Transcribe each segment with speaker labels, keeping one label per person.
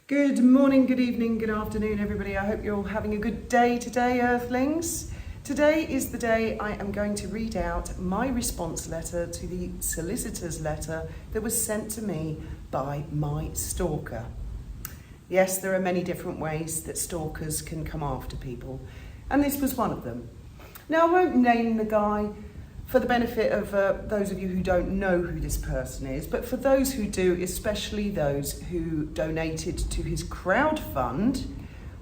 Speaker 1: Good morning, good evening, good afternoon, everybody. I hope you're all having a good day today, Earthlings. Today is the day I am going to read out my response letter to the solicitor's letter that was sent to me by my stalker. Yes, there are many different ways that stalkers can come after people, and this was one of them. Now, I won't name the guy for the benefit of those of you who don't know who this person is, but for those who do, especially those who donated to his crowdfund,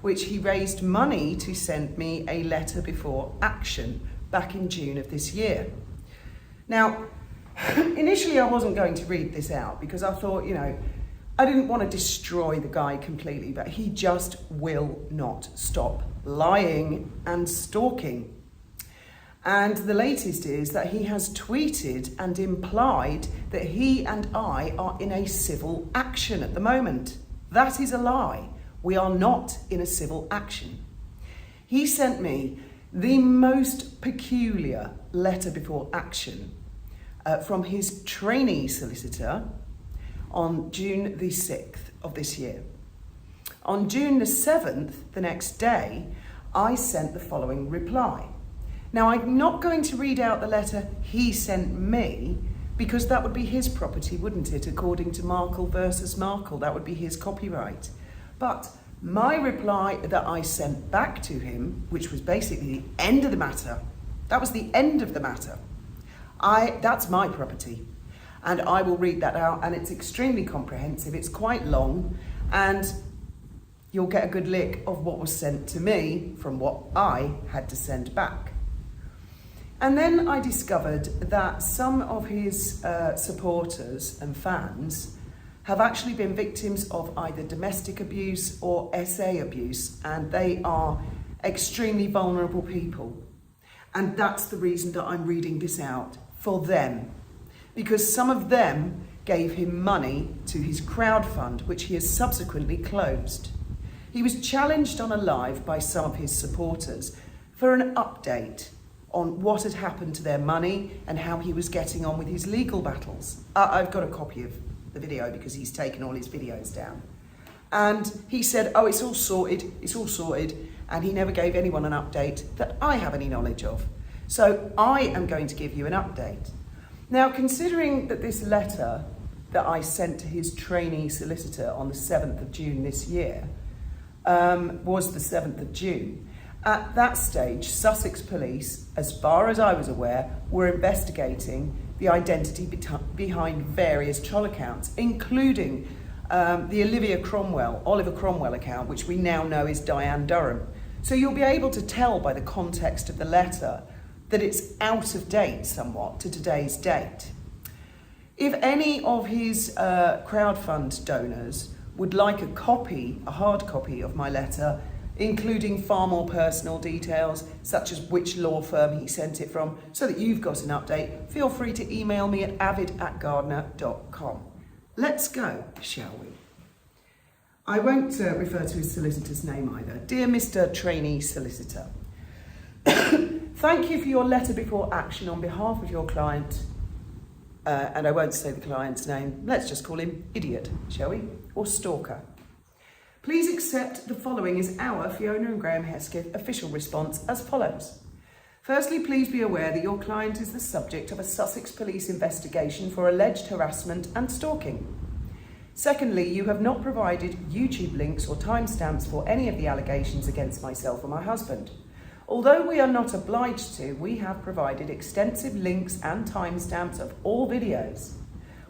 Speaker 1: which he raised money to send me a letter before action back in June of this year. Now, initially I wasn't going to read this out because I thought, I didn't want to destroy the guy completely, but he just will not stop lying and stalking. And the latest is that he has tweeted and implied that he and I are in a civil action at the moment. That is a lie. We are not in a civil action. He sent me the most peculiar letter before action from his trainee solicitor on June the 6th of this year. On June the 7th, the next day, I sent the following reply. Now, I'm not going to read out the letter he sent me because that would be his property, wouldn't it? According to Markle versus Markle, that would be his copyright. But my reply that I sent back to him, which was basically the end of the matter, that was the end of the matter. That's my property. And I will read that out, and it's extremely comprehensive. It's quite long, and you'll get a good lick of what was sent to me from what I had to send back. And then I discovered that some of his supporters and fans have actually been victims of either domestic abuse or SA abuse, and they are extremely vulnerable people. And that's the reason that I'm reading this out for them, because some of them gave him money to his crowdfund, which he has subsequently closed. He was challenged on a live by some of his supporters for an update on what had happened to their money and how he was getting on with his legal battles. I've got a copy of the video because he's taken all his videos down. And he said, oh, it's all sorted, and he never gave anyone an update that I have any knowledge of. So I am going to give you an update. Now, considering that this letter that I sent to his trainee solicitor on the 7th of June this year was the 7th of June, at that stage, Sussex police, as far as I was aware, were investigating the identity behind various troll accounts, including the Oliver Cromwell account, which we now know is Diane Durham. So you'll be able to tell by the context of the letter that it's out of date somewhat to today's date. If any of his crowdfund donors would like a hard copy of my letter, including far more personal details, such as which law firm he sent it from, so that you've got an update, feel free to email me at avid@gardner.com. Let's go, shall we? I won't refer to his solicitor's name either. Dear Mr. Trainee Solicitor, thank you for your letter before action on behalf of your client, and I won't say the client's name, let's just call him Idiot, shall we? Or Stalker. Please accept the following as our Fiona and Graham Hesketh official response as follows. Firstly, please be aware that your client is the subject of a Sussex police investigation for alleged harassment and stalking. Secondly, you have not provided YouTube links or timestamps for any of the allegations against myself or my husband. Although we are not obliged to, we have provided extensive links and timestamps of all videos.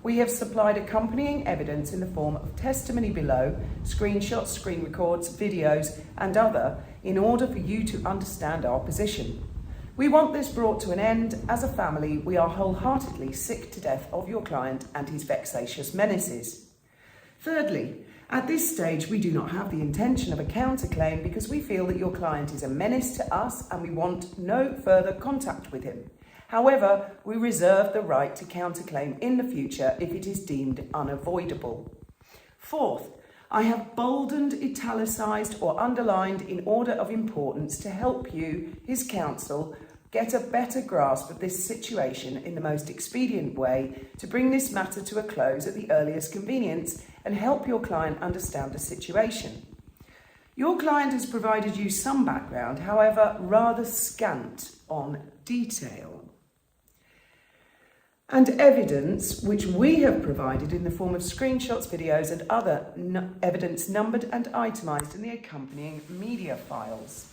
Speaker 1: We have supplied accompanying evidence in the form of testimony below, screenshots, screen records, videos, and other, in order for you to understand our position. We want this brought to an end. As a family, we are wholeheartedly sick to death of your client and his vexatious menaces. Thirdly, at this stage, we do not have the intention of a counterclaim because we feel that your client is a menace to us and we want no further contact with him. However, we reserve the right to counterclaim in the future if it is deemed unavoidable. Fourth, I have boldened, italicised or underlined in order of importance to help you, his counsel, get a better grasp of this situation in the most expedient way to bring this matter to a close at the earliest convenience and help your client understand the situation. Your client has provided you some background, however, rather scant on detail. And evidence which we have provided in the form of screenshots, videos and other evidence numbered and itemised in the accompanying media files.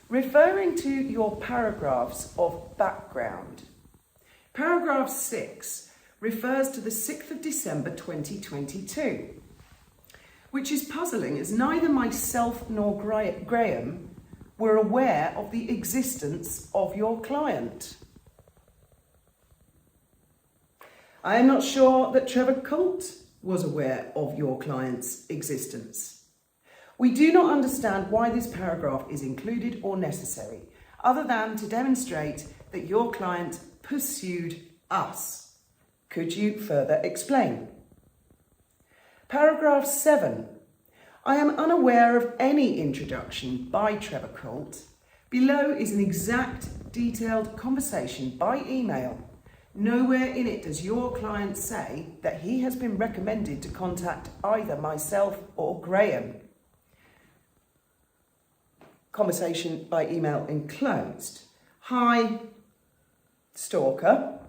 Speaker 1: Referring to your paragraphs of background. Paragraph 6 refers to the 6th of December 2022, which is puzzling as neither myself nor Graham were aware of the existence of your client. I am not sure that Trevor Colt was aware of your client's existence. We do not understand why this paragraph is included or necessary, other than to demonstrate that your client pursued us. Could you further explain? Paragraph 7. I am unaware of any introduction by Trevor Colt. Below is an exact, detailed conversation by email. Nowhere in it does your client say that he has been recommended to contact either myself or Graham. Conversation by email enclosed. Hi, stalker.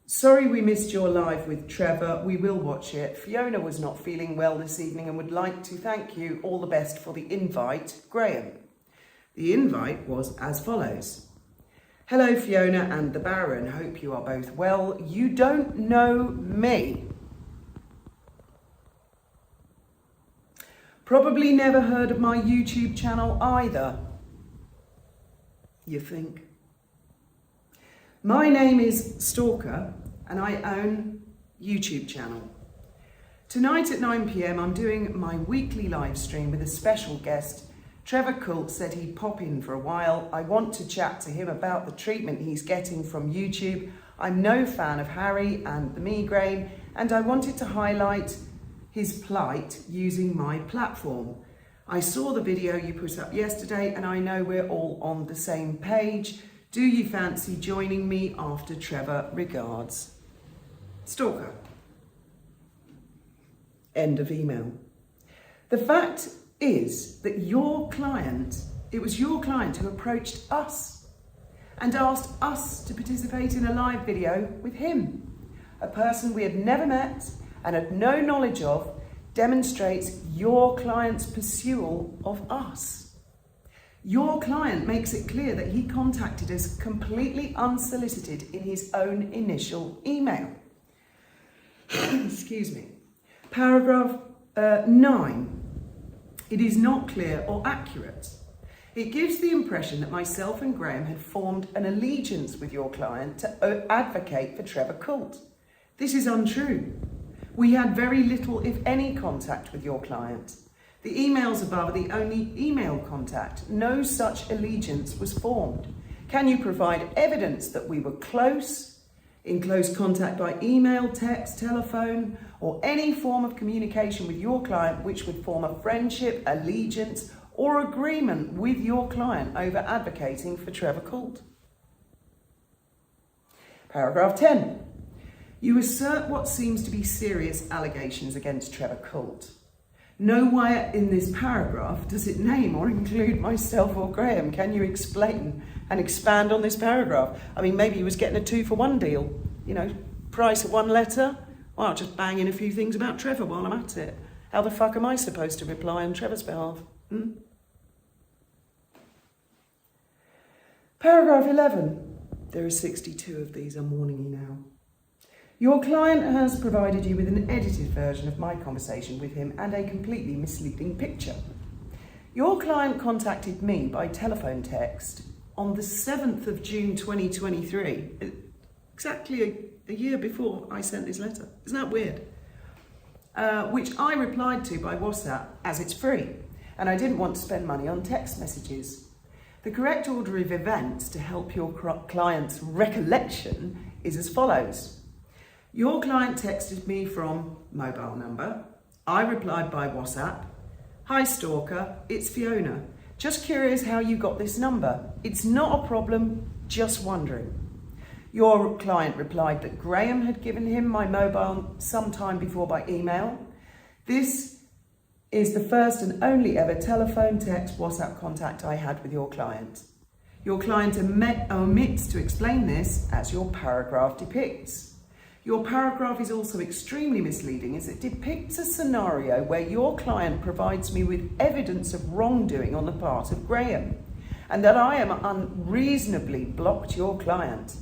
Speaker 1: Sorry we missed your live with Trevor. We will watch it. Fiona was not feeling well this evening and would like to thank you. All the best for the invite, Graham. The invite was as follows. Hello, Fiona and the Baron. Hope you are both well. You don't know me. Probably never heard of my YouTube channel either. You think? My name is Stalker and I own YouTube channel. Tonight at 9 p.m. I'm doing my weekly live stream with a special guest. Trevor Colt said he'd pop in for a while. I want to chat to him about the treatment he's getting from YouTube. I'm no fan of Harry and the migraine, and I wanted to highlight his plight using my platform. I saw the video you put up yesterday and I know we're all on the same page. Do you fancy joining me after Trevor? Regards, Stalker. End of email. The fact is that it was your client who approached us and asked us to participate in a live video with him. A person we had never met and had no knowledge of demonstrates your client's pursuit of us. Your client makes it clear that he contacted us completely unsolicited in his own initial email. Excuse me. Paragraph 9. It is not clear or accurate. It gives the impression that myself and Graham had formed an allegiance with your client to advocate for Trevor Colt. This is untrue. We had very little, if any, contact with your client. The emails above are the only email contact. No such allegiance was formed. Can you provide evidence that we were in close contact by email, text, telephone, or any form of communication with your client which would form a friendship, allegiance, or agreement with your client over advocating for Trevor Colt? Paragraph 10. You assert what seems to be serious allegations against Trevor Colt. Nowhere in this paragraph does it name or include myself or Graham. Can you explain and expand on this paragraph? I mean, maybe he was getting a 2-for-1 deal. You know, price of one letter. Well, I'll just bang in a few things about Trevor while I'm at it. How the fuck am I supposed to reply on Trevor's behalf? Paragraph 11. There are 62 of these. I'm warning you now. Your client has provided you with an edited version of my conversation with him and a completely misleading picture. Your client contacted me by telephone text on the 7th of June 2023, exactly a year before I sent this letter. Isn't that weird? Which I replied to by WhatsApp as it's free, and I didn't want to spend money on text messages. The correct order of events to help your client's recollection is as follows. Your client texted me from mobile number. I replied by WhatsApp. Hi Stalker, it's Fiona. Just curious how you got this number. It's not a problem, just wondering. Your client replied that Graham had given him my mobile sometime before by email. This is the first and only ever telephone, text, WhatsApp contact I had with your client. Your client omits to explain this as your paragraph depicts. Your paragraph is also extremely misleading as it depicts a scenario where your client provides me with evidence of wrongdoing on the part of Graham and that I am unreasonably blocked your client.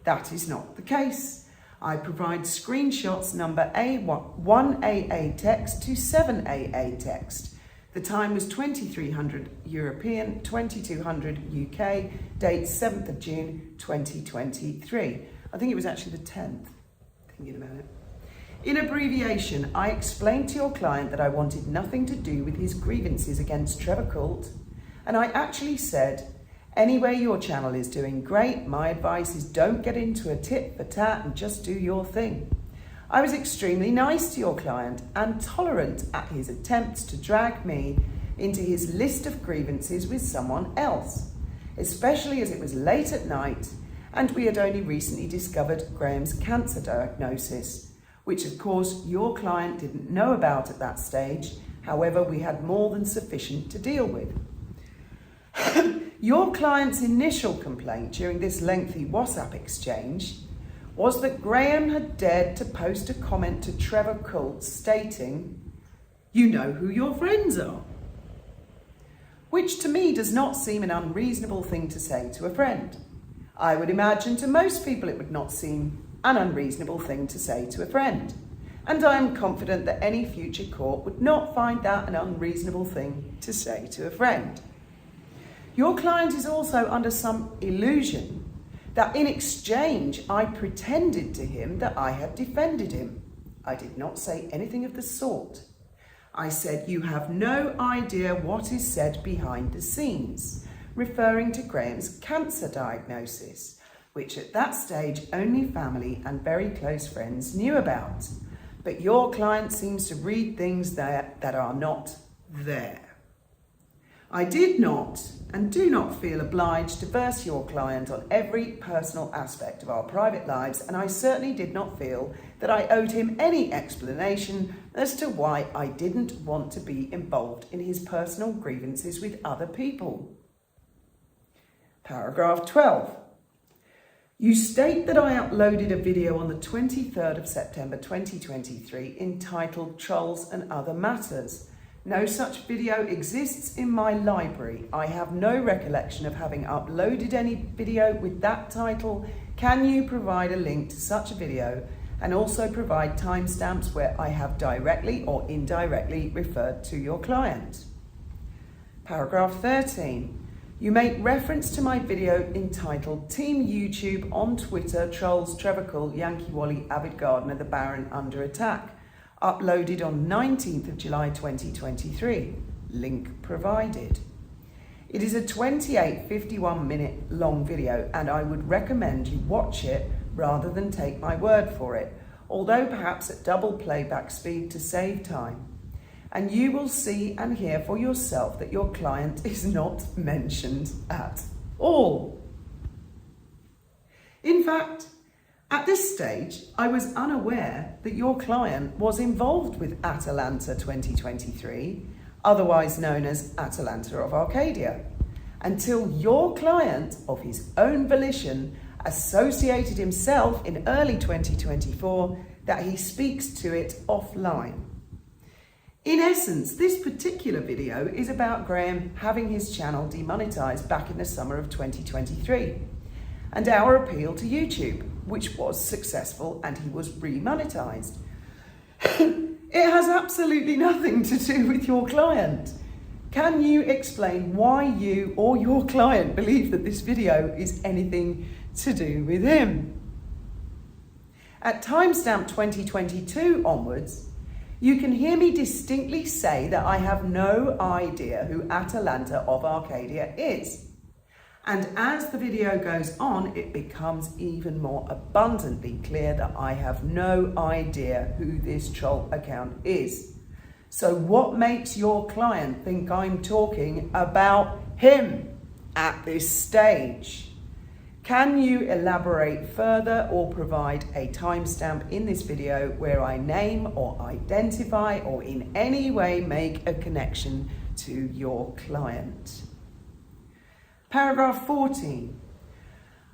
Speaker 1: That is not the case. I provide screenshots number 1AA text to 7AA text. The time was 2300 European, 2200 UK, date 7th of June 2023. I think it was actually the 10th, thinking about it. In abbreviation, I explained to your client that I wanted nothing to do with his grievances against Trevor Coult, and I actually said, anyway, your channel is doing great. My advice is don't get into a tit for tat and just do your thing. I was extremely nice to your client and tolerant at his attempts to drag me into his list of grievances with someone else, especially as it was late at night and we had only recently discovered Graham's cancer diagnosis, which of course your client didn't know about at that stage. However, we had more than sufficient to deal with. Your client's initial complaint during this lengthy WhatsApp exchange was that Graham had dared to post a comment to Trevor Coult stating, "You know who your friends are," which to me does not seem an unreasonable thing to say to a friend. I would imagine to most people it would not seem an unreasonable thing to say to a friend, and I am confident that any future court would not find that an unreasonable thing to say to a friend. Your client is also under some illusion that in exchange I pretended to him that I had defended him. I did not say anything of the sort. I said, "You have no idea what is said behind the scenes," referring to Graham's cancer diagnosis, which at that stage only family and very close friends knew about. But your client seems to read things there that are not there. I did not and do not feel obliged to verse your client on every personal aspect of our private lives, and I certainly did not feel that I owed him any explanation as to why I didn't want to be involved in his personal grievances with other people. Paragraph 12. You state that I uploaded a video on the 23rd of September 2023 entitled Trolls and Other Matters. No such video exists in my library. I have no recollection of having uploaded any video with that title. Can you provide a link to such a video and also provide timestamps where I have directly or indirectly referred to your client? Paragraph 13. You make reference to my video entitled Team YouTube on Twitter Trolls Trevor Coult, Yankee Wally, Avid Gardener, the Baron under attack, uploaded on 19th of July 2023. Link provided. It is a 51 minute long video and I would recommend you watch it rather than take my word for it, although perhaps at double playback speed to save time. And you will see and hear for yourself that your client is not mentioned at all. In fact, at this stage, I was unaware that your client was involved with Atalanta 2023, otherwise known as Atalanta of Arcadia, until your client, of his own volition, associated himself in early 2024 that he speaks to it offline. In essence, this particular video is about Graham having his channel demonetized back in the summer of 2023 and our appeal to YouTube, which was successful and he was remonetized. It has absolutely nothing to do with your client. Can you explain why you or your client believe that this video is anything to do with him? At timestamp 2022 onwards, you can hear me distinctly say that I have no idea who Atalanta of Arcadia is. And as the video goes on, it becomes even more abundantly clear that I have no idea who this troll account is. So what makes your client think I'm talking about him at this stage? Can you elaborate further or provide a timestamp in this video where I name or identify or in any way make a connection to your client? Paragraph 14.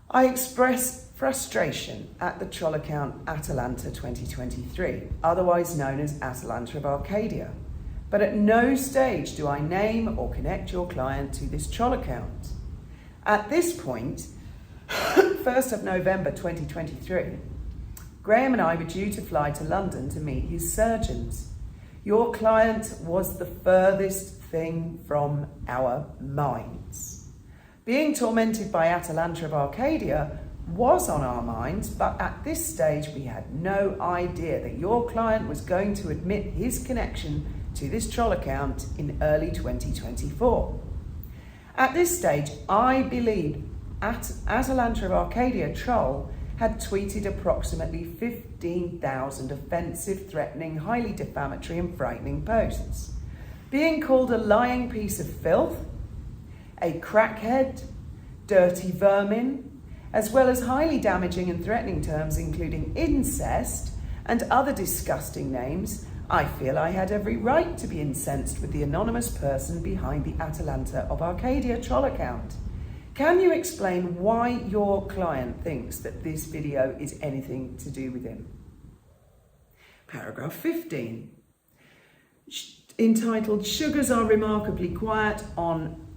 Speaker 1: I express frustration at the troll account Atalanta 2023, otherwise known as Atalanta of Arcadia. But at no stage do I name or connect your client to this troll account. At this point, 1st of November 2023, Graham and I were due to fly to London to meet his surgeons. Your client was the furthest thing from our minds. Being tormented by Atalanta of Arcadia was on our minds, but at this stage we had no idea that your client was going to admit his connection to this troll account in early 2024. At this stage, I believed Atalanta of Arcadia troll had tweeted approximately 15,000 offensive, threatening, highly defamatory and frightening posts, being called a lying piece of filth, a crackhead, dirty vermin, as well as highly damaging and threatening terms including incest and other disgusting names. I feel I had every right to be incensed with the anonymous person behind the Atalanta of Arcadia troll account. Can you explain why your client thinks that this video is anything to do with him? Paragraph 15, entitled Sugars Are Remarkably Quiet on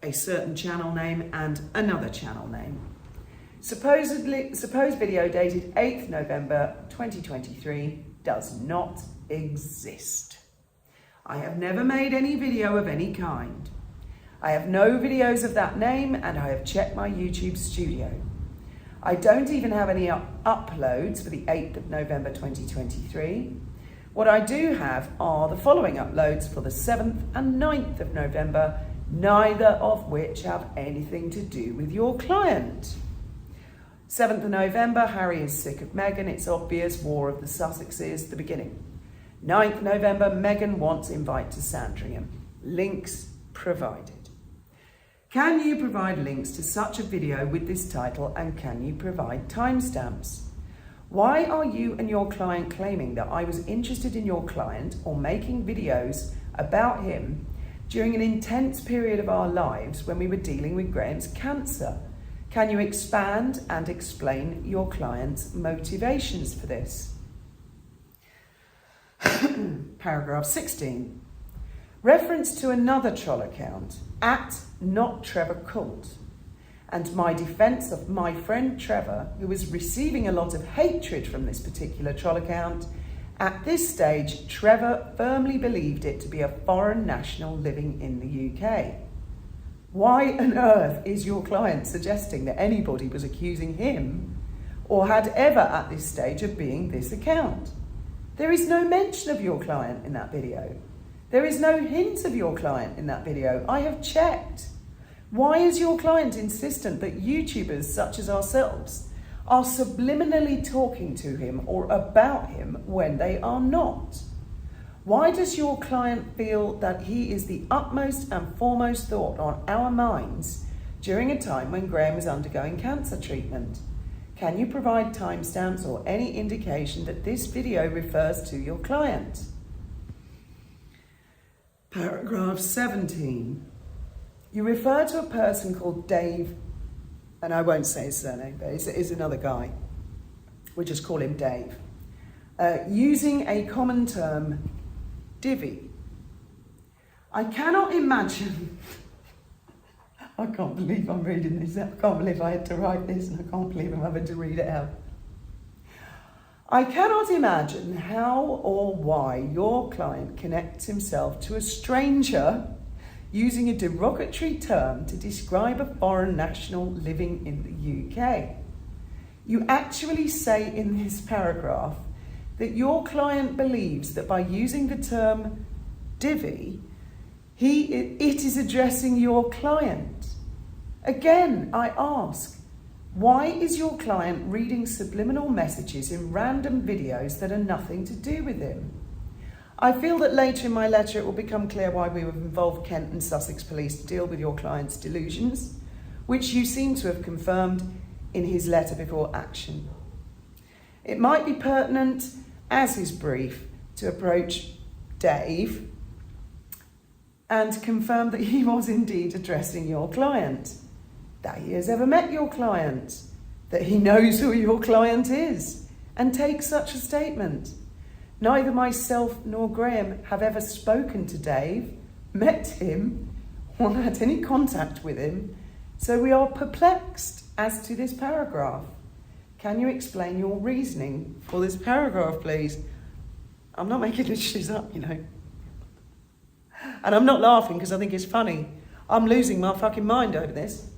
Speaker 1: a certain channel name and another channel name. Supposed video dated 8th November 2023 does not exist. I have never made any video of any kind. I have no videos of that name and I have checked my YouTube studio. I don't even have any uploads for the 8th of November 2023. What I do have are the following uploads for the 7th and 9th of November, neither of which have anything to do with your client. 7th of November, Harry is sick of Meghan. It's obvious. War of the Sussexes, the beginning. 9th November, Meghan wants invite to Sandringham. Links provided. Can you provide links to such a video with this title, and can you provide timestamps? Why are you and your client claiming that I was interested in your client or making videos about him during an intense period of our lives when we were dealing with Graham's cancer? Can you expand and explain your client's motivations for this? Paragraph 16. Reference to another troll account, @NotTrevorCult, and my defence of my friend Trevor, who was receiving a lot of hatred from this particular troll account. At this stage, Trevor firmly believed it to be a foreign national living in the UK. Why on earth is your client suggesting that anybody was accusing him or had ever at this stage of being this account? There is no mention of your client in that video. There is no hint of your client in that video. I have checked. Why is your client insistent that YouTubers such as ourselves are subliminally talking to him or about him when they are not? Why does your client feel that he is the utmost and foremost thought on our minds during a time when Graham is undergoing cancer treatment? Can you provide timestamps or any indication that this video refers to your client? Paragraph 17. You refer to a person called Dave, and I won't say his surname, but it's another guy. We'll just call him Dave. Using a common term, divvy. I cannot imagine... I can't believe I'm reading this. I can't believe I had to write this, and I can't believe I'm having to read it out. I cannot imagine how or why your client connects himself to a stranger using a derogatory term to describe a foreign national living in the UK. You actually say in this paragraph that your client believes that by using the term divvy, it is addressing your client. Again, I ask, why is your client reading subliminal messages in random videos that are nothing to do with him? I feel that later in my letter it will become clear why we have involved Kent and Sussex Police to deal with your client's delusions. which you seem to have confirmed in his letter before action. It might be pertinent, as his brief, to approach Dave and confirm that he was indeed addressing your client, that he has ever met your client, that he knows who your client is, and take such a statement. Neither myself nor Graham have ever spoken to Dave, met him, or had any contact with him, so we are perplexed as to this paragraph. Can you explain your reasoning for this paragraph, please? I'm not making this shit up, you know. And I'm not laughing because I think it's funny. I'm losing my fucking mind over this.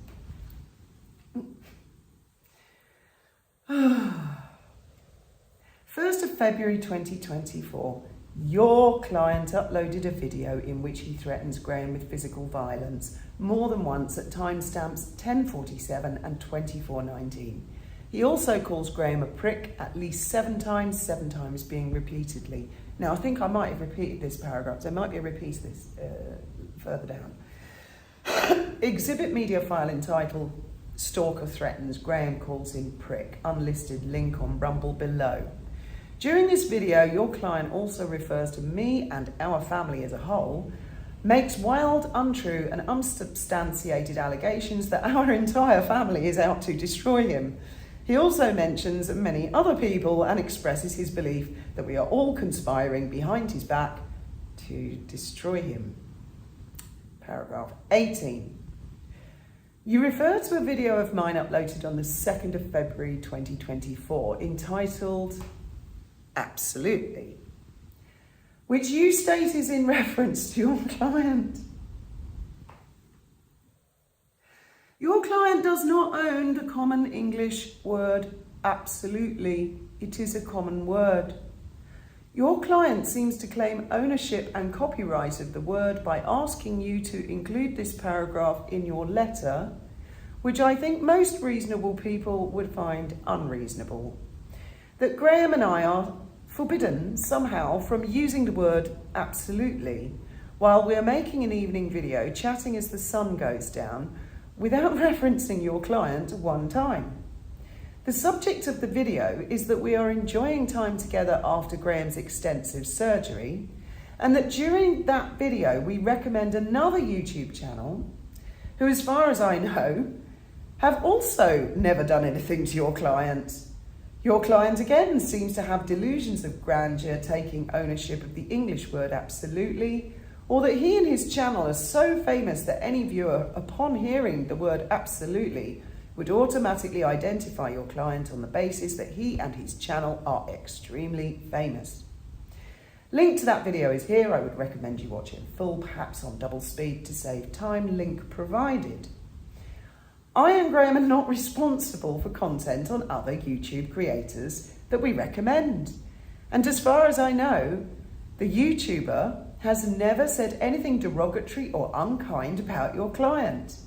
Speaker 1: 1st of February 2024, your client uploaded a video in which he threatens Graham with physical violence more than once at timestamps 10:47 and 24:19. He also calls Graham a prick at least 7 times being repeatedly. Now, I think I might have repeated this paragraph, so there might be a repeat of this further down. Exhibit media file entitled Stalker Threatens, Graham Calls Him Prick, unlisted link on Rumble below. During this video, your client also refers to me and our family as a whole, makes wild, untrue and unsubstantiated allegations that our entire family is out to destroy him. He also mentions many other people and expresses his belief that we are all conspiring behind his back to destroy him. Paragraph 18. You refer to a video of mine uploaded on the 2nd of February 2024 entitled Absolutely, which you state is in reference to your client. Your client does not own the common English word absolutely. It is a common word. Your client seems to claim ownership and copyright of the word by asking you to include this paragraph in your letter, which I think most reasonable people would find unreasonable. That Graham and I are forbidden somehow from using the word absolutely while we're making an evening video chatting as the sun goes down without referencing your client one time. The subject of the video is that we are enjoying time together after Graham's extensive surgery, and that during that video we recommend another YouTube channel who, as far as I know, have also never done anything to your client. Your client again seems to have delusions of grandeur, taking ownership of the English word absolutely, or that he and his channel are so famous that any viewer, upon hearing the word absolutely, would automatically identify your client on the basis that he and his channel are extremely famous. Link to that video is here. I would recommend you watch it in full, perhaps on double speed to save time. Link provided. I and Graham are not responsible for content on other YouTube creators that we recommend. And as far as I know, the YouTuber has never said anything derogatory or unkind about your client.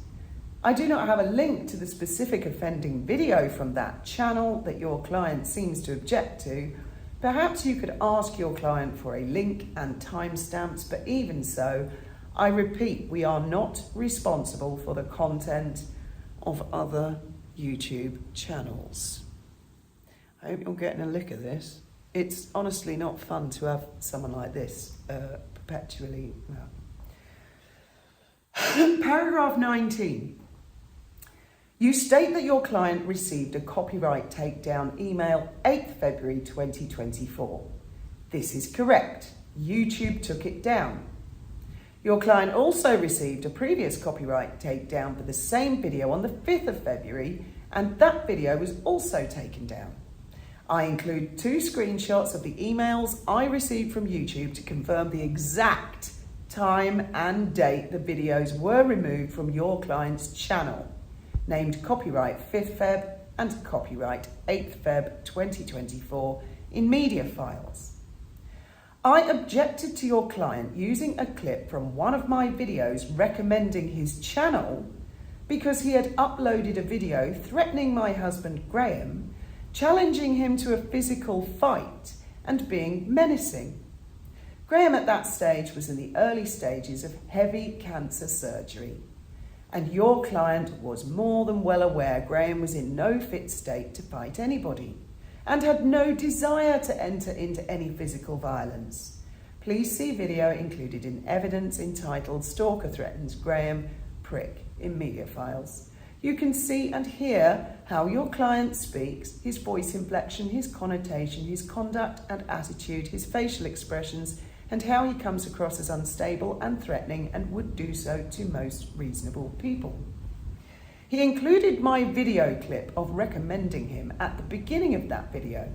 Speaker 1: I do not have a link to the specific offending video from that channel that your client seems to object to. Perhaps you could ask your client for a link and timestamps, but even so, I repeat, we are not responsible for the content of other YouTube channels. I hope you're getting a lick of this. It's honestly not fun to have someone like this perpetually. Paragraph 19. You state that your client received a copyright takedown email 8th February 2024. This is correct. YouTube took it down. Your client also received a previous copyright takedown for the same video on the 5th of February, and that video was also taken down. I include 2 screenshots of the emails I received from YouTube to confirm the exact time and date the videos were removed from your client's channel, named copyright 5th Feb and copyright 8th Feb 2024 in media files. I objected to your client using a clip from one of my videos recommending his channel because he had uploaded a video threatening my husband Graham, challenging him to a physical fight and being menacing. Graham at that stage was in the early stages of heavy cancer surgery. and your client was more than well aware Graham was in no fit state to fight anybody and had no desire to enter into any physical violence. Please see video included in evidence entitled Stalker Threatens Graham Prick in media files. You can see and hear how your client speaks, his voice inflection, his connotation, his conduct and attitude, his facial expressions, and how he comes across as unstable and threatening and would do so to most reasonable people. He included my video clip of recommending him at the beginning of that video,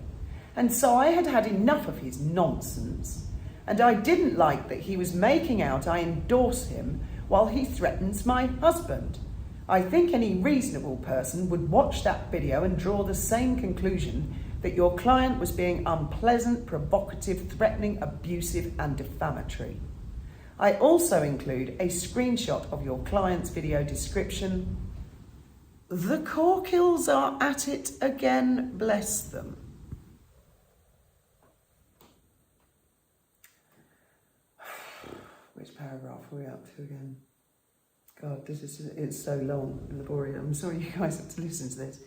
Speaker 1: and so I had had enough of his nonsense, and I didn't like that he was making out I endorse him while he threatens my husband. I think any reasonable person would watch that video and draw the same conclusion that your client was being unpleasant, provocative, threatening, abusive and defamatory. I also include a screenshot of your client's video description. The Corkills are at it again, bless them. Which paragraph are we up to again? God, it's so long and laborious. I'm sorry you guys have to listen to this.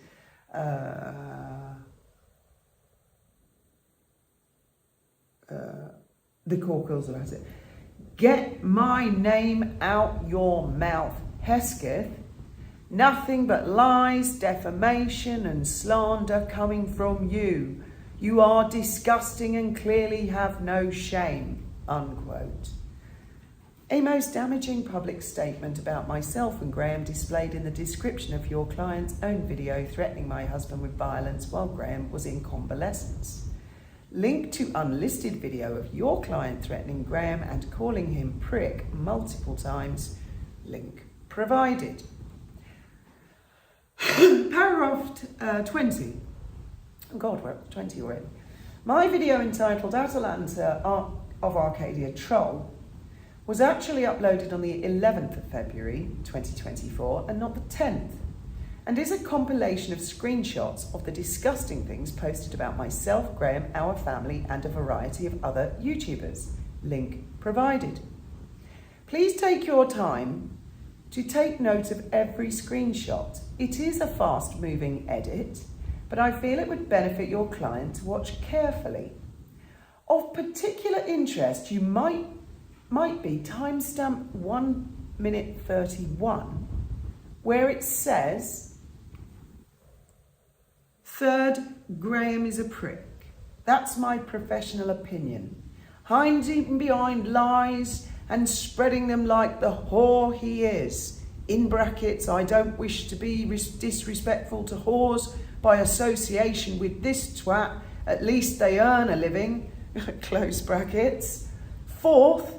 Speaker 1: The Corkills are at it. Get my name out your mouth, Hesketh. Nothing but lies, defamation and slander coming from you. You are disgusting and clearly have no shame, unquote. A most damaging public statement about myself and Graham displayed in the description of your client's own video threatening my husband with violence while Graham was in convalescence. Link to unlisted video of your client threatening Graham and calling him prick multiple times. Link provided. Paragraph 20. Oh God, we're up to 20 already. My video entitled Atalanta of Arcadia Troll was actually uploaded on the 11th of February 2024 and not the 10th, and is a compilation of screenshots of the disgusting things posted about myself, Graham, our family and a variety of other YouTubers. Link provided. Please take your time to take note of every screenshot. It is a fast-moving edit, but I feel it would benefit your client to watch carefully. Of particular interest, you might be timestamp 1:31, where it says, "Third, Graham is a prick. That's my professional opinion. Hiding behind lies and spreading them like the whore he is. In brackets, I don't wish to be disrespectful to whores by association with this twat. At least they earn a living." Close brackets. Fourth,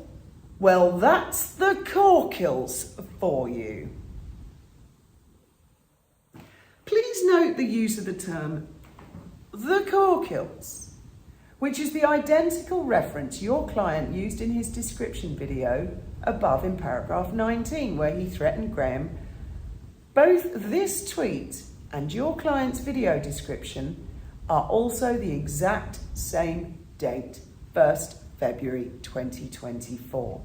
Speaker 1: well, that's the Corkills for you. Please note the use of the term the Corkills, which is the identical reference your client used in his description video above in paragraph 19, where he threatened Graham. Both this tweet and your client's video description are also the exact same date, 1st February 2024.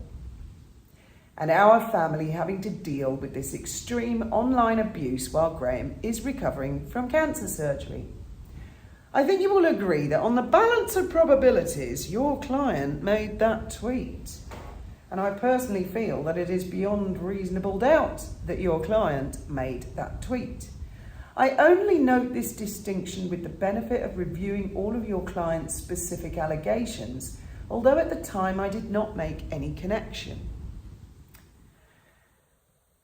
Speaker 1: And our family having to deal with this extreme online abuse while Graham is recovering from cancer surgery. I think you will agree that on the balance of probabilities, your client made that tweet. And I personally feel that it is beyond reasonable doubt that your client made that tweet. I only note this distinction with the benefit of reviewing all of your client's specific allegations, although at the time I did not make any connection.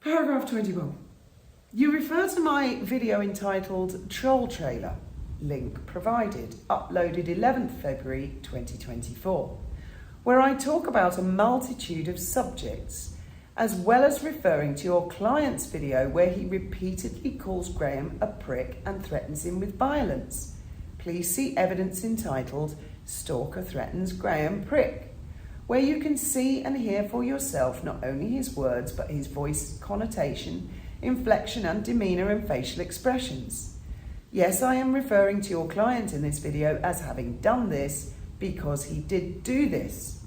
Speaker 1: Paragraph 21. You refer to my video entitled Troll Trailer, link provided, uploaded 11th February 2024, where I talk about a multitude of subjects, as well as referring to your client's video where he repeatedly calls Graham a prick and threatens him with violence. Please see evidence entitled Stalker Threatens Graham Prick, where you can see and hear for yourself not only his words but his voice, connotation, inflection and demeanour and facial expressions. Yes, I am referring to your client in this video as having done this because he did do this.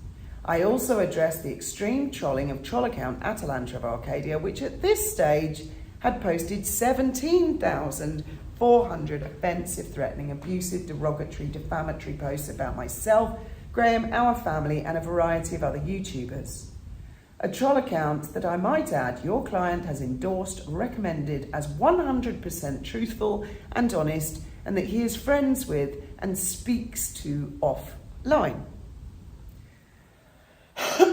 Speaker 1: I also addressed the extreme trolling of troll account Atalanta of Arcadia, which at this stage had posted 17,400 offensive, threatening, abusive, derogatory, defamatory posts about myself, Graham, our family, and a variety of other YouTubers. A troll account that, I might add, your client has endorsed, recommended as 100% truthful and honest, and that he is friends with and speaks to offline.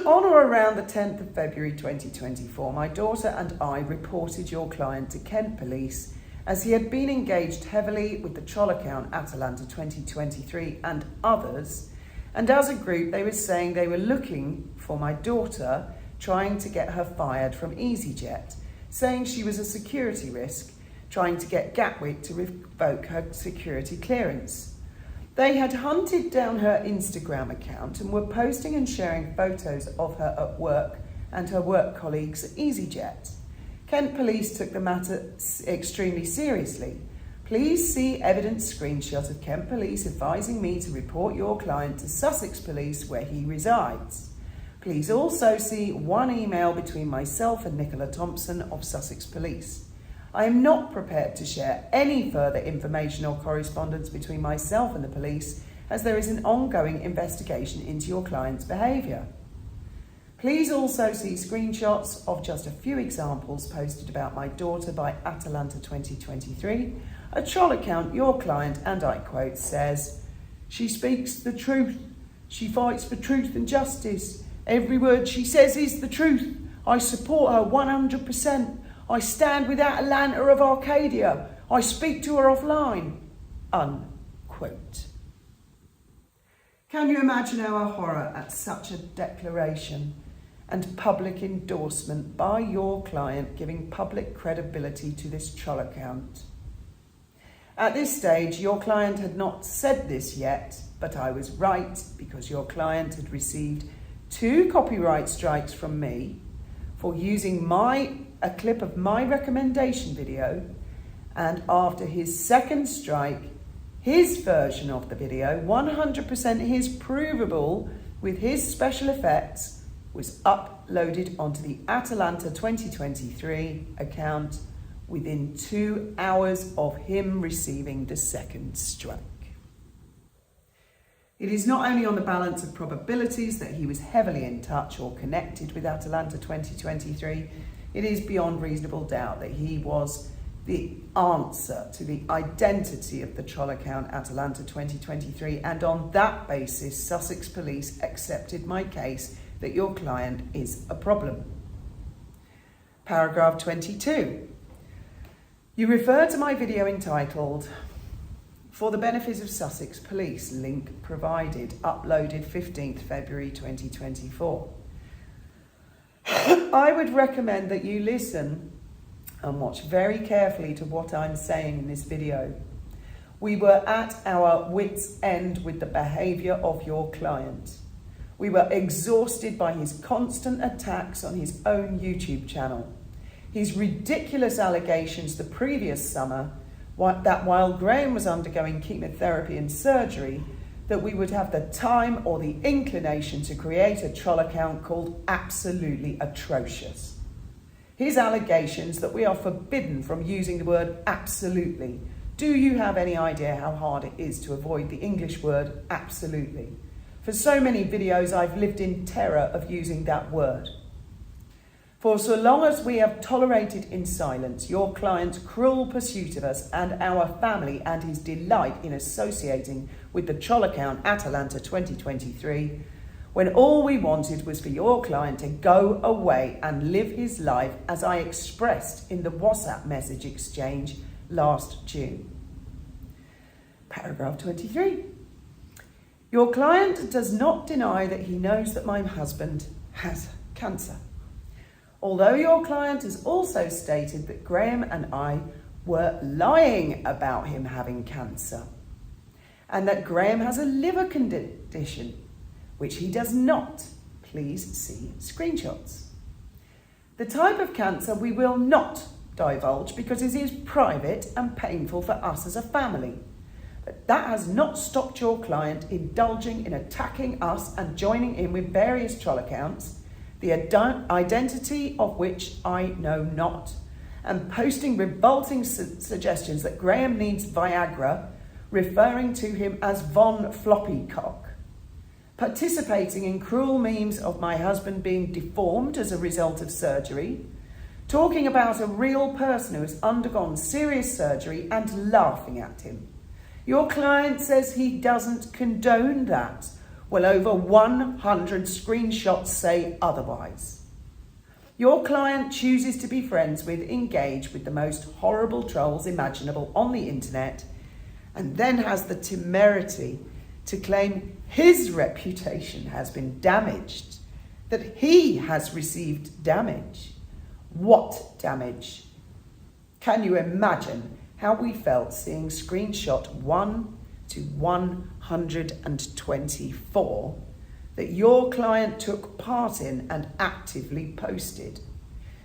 Speaker 1: On or around the 10th of February 2024, my daughter and I reported your client to Kent Police as he had been engaged heavily with the troll account Atalanta 2023 and others, and as a group they were saying they were looking for my daughter, trying to get her fired from EasyJet, saying she was a security risk, trying to get Gatwick to revoke her security clearance. They had hunted down her Instagram account and were posting and sharing photos of her at work and her work colleagues at EasyJet. Kent Police took the matter extremely seriously. Please see evidence screenshot of Kent Police advising me to report your client to Sussex Police where he resides. Please also see one email between myself and Nicola Thompson of Sussex Police. I am not prepared to share any further information or correspondence between myself and the police, as there is an ongoing investigation into your client's behaviour. Please also see screenshots of just a few examples posted about my daughter by Atalanta 2023, a troll account your client, and I quote, says, "She speaks the truth. She fights for truth and justice. Every word she says is the truth. I support her 100%. I stand with Atalanta of Arcadia. I speak to her offline." Unquote. Can you imagine our horror at such a declaration and public endorsement by your client, giving public credibility to this troll account? At this stage, your client had not said this yet, but I was right, because your client had received 2 copyright strikes from me for using a clip of my recommendation video, and after his second strike, his version of the video, 100% his provable with his special effects, was uploaded onto the Atalanta 2023 account within 2 hours of him receiving the second strike. It is not only on the balance of probabilities that he was heavily in touch or connected with Atalanta 2023, it is beyond reasonable doubt that he was the answer to the identity of the troll account Atalanta 2023, and on that basis, Sussex Police accepted my case that your client is a problem. Paragraph 22. You refer to my video entitled "For the Benefit of Sussex Police," link provided, uploaded 15th February 2024. I would recommend that you listen and watch very carefully to what I'm saying in this video. We were at our wits' end with the behaviour of your client. We were exhausted by his constant attacks on his own YouTube channel. His ridiculous allegations the previous summer that while Graham was undergoing chemotherapy and surgery, that we would have the time or the inclination to create a troll account called Absolutely Atrocious. His allegations that we are forbidden from using the word absolutely. Do you have any idea how hard it is to avoid the English word absolutely? For so many videos, I've lived in terror of using that word. For so long as we have tolerated in silence your client's cruel pursuit of us and our family, and his delight in associating with the troll account Atalanta 2023, when all we wanted was for your client to go away and live his life as I expressed in the WhatsApp message exchange last June. Paragraph 23. Your client does not deny that he knows that my husband has cancer. Although your client has also stated that Graham and I were lying about him having cancer, and that Graham has a liver condition, which he does not. Please see screenshots. The type of cancer we will not divulge because it is private and painful for us as a family. but that has not stopped your client indulging in attacking us and joining in with various troll accounts, the identity of which I know not, and posting revolting suggestions that Graham needs Viagra, referring to him as Von Floppycock, participating in cruel memes of my husband being deformed as a result of surgery, talking about a real person who has undergone serious surgery and laughing at him. Your client says he doesn't condone that. Well, over 100 screenshots say otherwise. Your client chooses to be friends with, engage with the most horrible trolls imaginable on the internet, and then has the temerity to claim his reputation has been damaged, that he has received damage. What damage? Can you imagine how we felt seeing screenshot 1 to 124 that your client took part in and actively posted?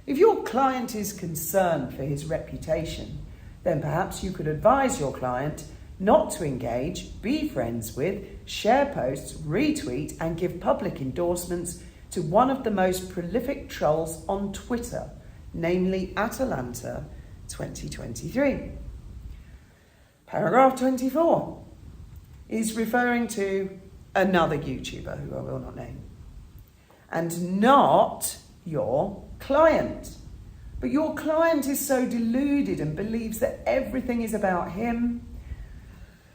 Speaker 1: If your client is concerned for his reputation, then perhaps you could advise your client not to engage, be friends with, share posts, retweet, and give public endorsements to one of the most prolific trolls on Twitter, namely Atalanta 2023. Paragraph 24 is referring to another YouTuber who I will not name, and not your client. But your client is so deluded and believes that everything is about him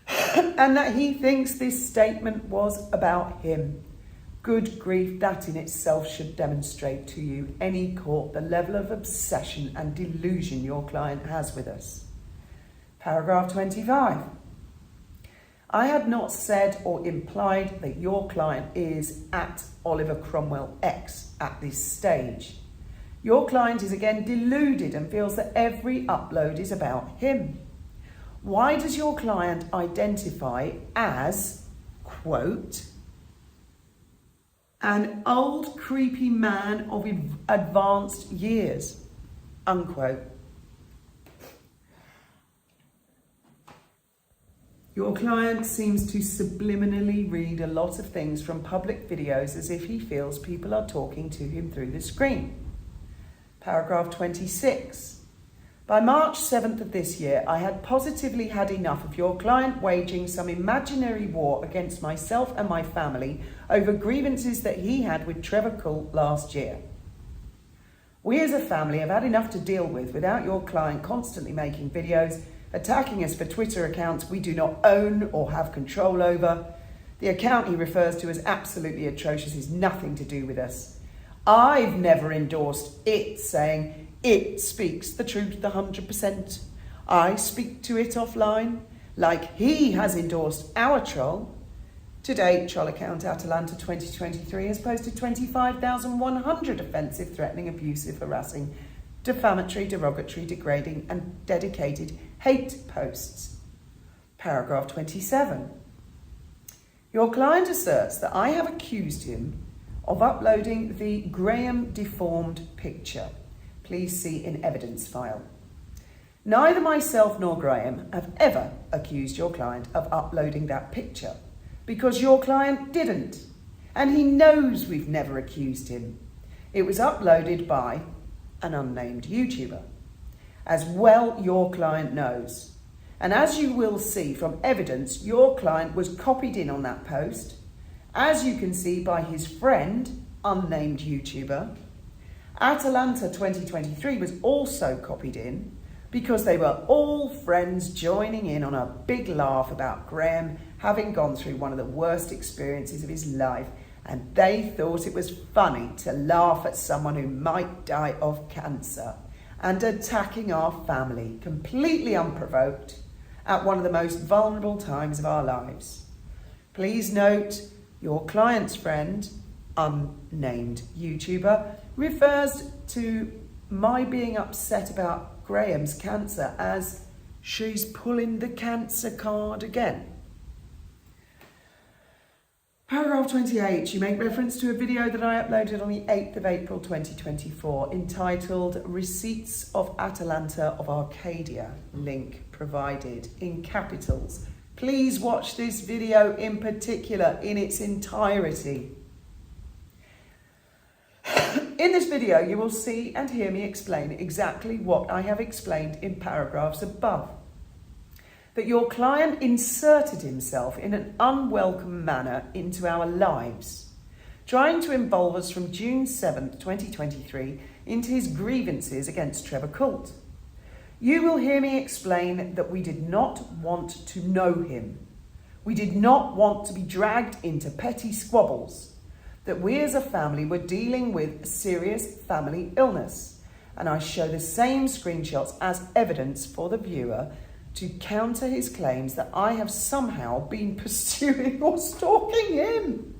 Speaker 1: and that he thinks this statement was about him. Good grief, that in itself should demonstrate to you, any court, the level of obsession and delusion your client has with us. Paragraph 25. I had not said or implied that your client is at Oliver Cromwell X at this stage. Your client is again deluded and feels that every upload is about him. Why does your client identify as, quote, an old creepy man of advanced years, unquote? Your client seems to subliminally read a lot of things from public videos as if he feels people are talking to him through the screen. Paragraph 26. By March 7th of this year, I had positively had enough of your client waging some imaginary war against myself and my family over grievances that he had with Trevor Coult last year. We as a family have had enough to deal with without your client constantly making videos, attacking us for Twitter accounts we do not own or have control over. The account he refers to as absolutely atrocious is nothing to do with us. I've never endorsed it, saying it speaks the truth 100%. I speak to it offline, like he has endorsed our troll. To date, troll account Atalanta 2023 has posted 25,100 offensive, threatening, abusive, harassing, defamatory, derogatory, degrading, and dedicated hate posts. Paragraph 27. Your client asserts that I have accused him of uploading the Graham deformed picture. Please see in evidence file. Neither myself nor Graham have ever accused your client of uploading that picture, because your client didn't, and he knows we've never accused him. It was uploaded by an unnamed YouTuber, as well your client knows. And as you will see from evidence, your client was copied in on that post, as you can see by his friend, unnamed YouTuber. Atalanta 2023 was also copied in because they were all friends joining in on a big laugh about Graham having gone through one of the worst experiences of his life, and they thought it was funny to laugh at someone who might die of cancer and attacking our family completely unprovoked at one of the most vulnerable times of our lives. Please note, your client's friend, unnamed YouTuber, refers to my being upset about Graham's cancer as she's pulling the cancer card again. Paragraph 28, you make reference to a video that I uploaded on the 8th of April 2024 entitled Receipts of Atalanta of Arcadia, link provided in capitals. Please watch this video in particular in its entirety. In this video, you will see and hear me explain exactly what I have explained in paragraphs above. That your client inserted himself in an unwelcome manner into our lives, trying to involve us from June 7th, 2023 into his grievances against Trevor Coult. You will hear me explain that we did not want to know him. We did not want to be dragged into petty squabbles. That we as a family were dealing with serious family illness. And I show the same screenshots as evidence for the viewer to counter his claims that I have somehow been pursuing or stalking him.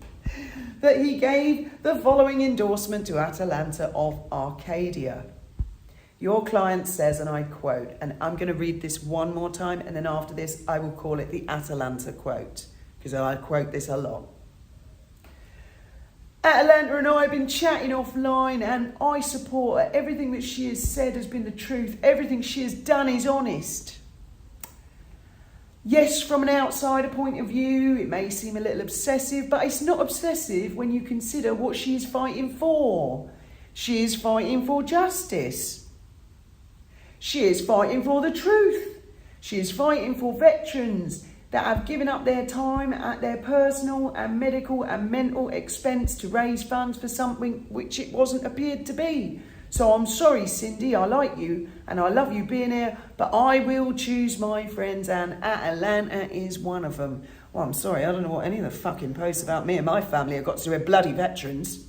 Speaker 1: That he gave the following endorsement to Atalanta of Arcadia. Your client says, and I quote, and I'm going to read this one more time, and then after this I will call it the Atalanta quote, because I quote this a lot. Atalanta and I have been chatting offline, and I support her. Everything that she has said has been the truth. Everything she has done is honest. Yes, from an outsider point of view, it may seem a little obsessive, but it's not obsessive when you consider what she is fighting for. She is fighting for justice. She is fighting for the truth. She is fighting for veterans that have given up their time at their personal and medical and mental expense to raise funds for something which it wasn't appeared to be. So I'm sorry, Cindy, I like you and I love you being here, but I will choose my friends, and Atalanta is one of them. Well, I'm sorry, I don't know what any of the fucking posts about me and my family have got to do with bloody veterans.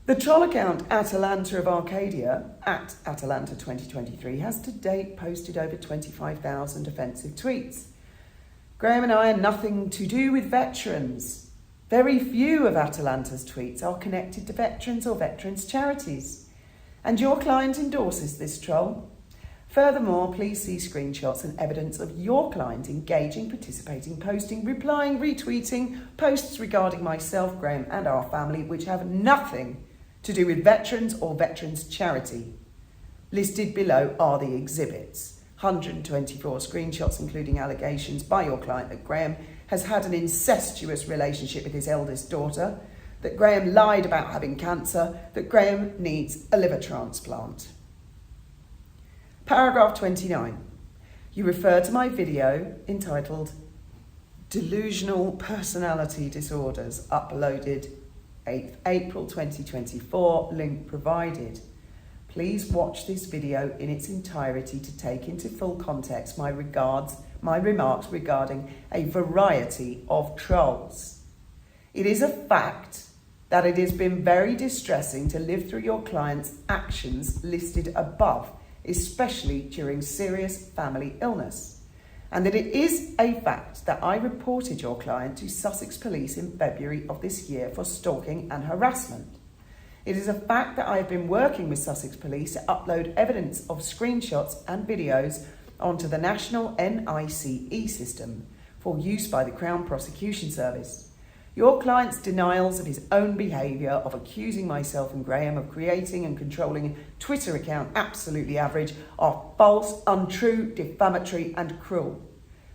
Speaker 1: The troll account Atalanta of Arcadia, at Atalanta 2023, has to date posted over 25,000 offensive tweets. Graham and I are nothing to do with veterans. Very few of Atalanta's tweets are connected to veterans or veterans charities. And your client endorses this troll. Furthermore, please see screenshots and evidence of your client engaging, participating, posting, replying, retweeting posts regarding myself, Graham, and our family, which have nothing to do with veterans or veterans charity. Listed below are the exhibits. 124 screenshots, including allegations by your client that Graham has had an incestuous relationship with his eldest daughter, that Graham lied about having cancer, that Graham needs a liver transplant. Paragraph 29. You refer to my video entitled Delusional Personality Disorders, uploaded 8th April 2024, link provided. Please watch this video in its entirety to take into full context my remarks regarding a variety of trolls. It is a fact that it has been very distressing to live through your client's actions listed above, especially during serious family illness, and that it is a fact that I reported your client to Sussex Police in February of this year for stalking and harassment. It is a fact that I have been working with Sussex Police to upload evidence of screenshots and videos onto the National NICE system for use by the Crown Prosecution Service. Your client's denials of his own behaviour of accusing myself and Graham of creating and controlling a Twitter account absolutely average are false, untrue, defamatory and cruel.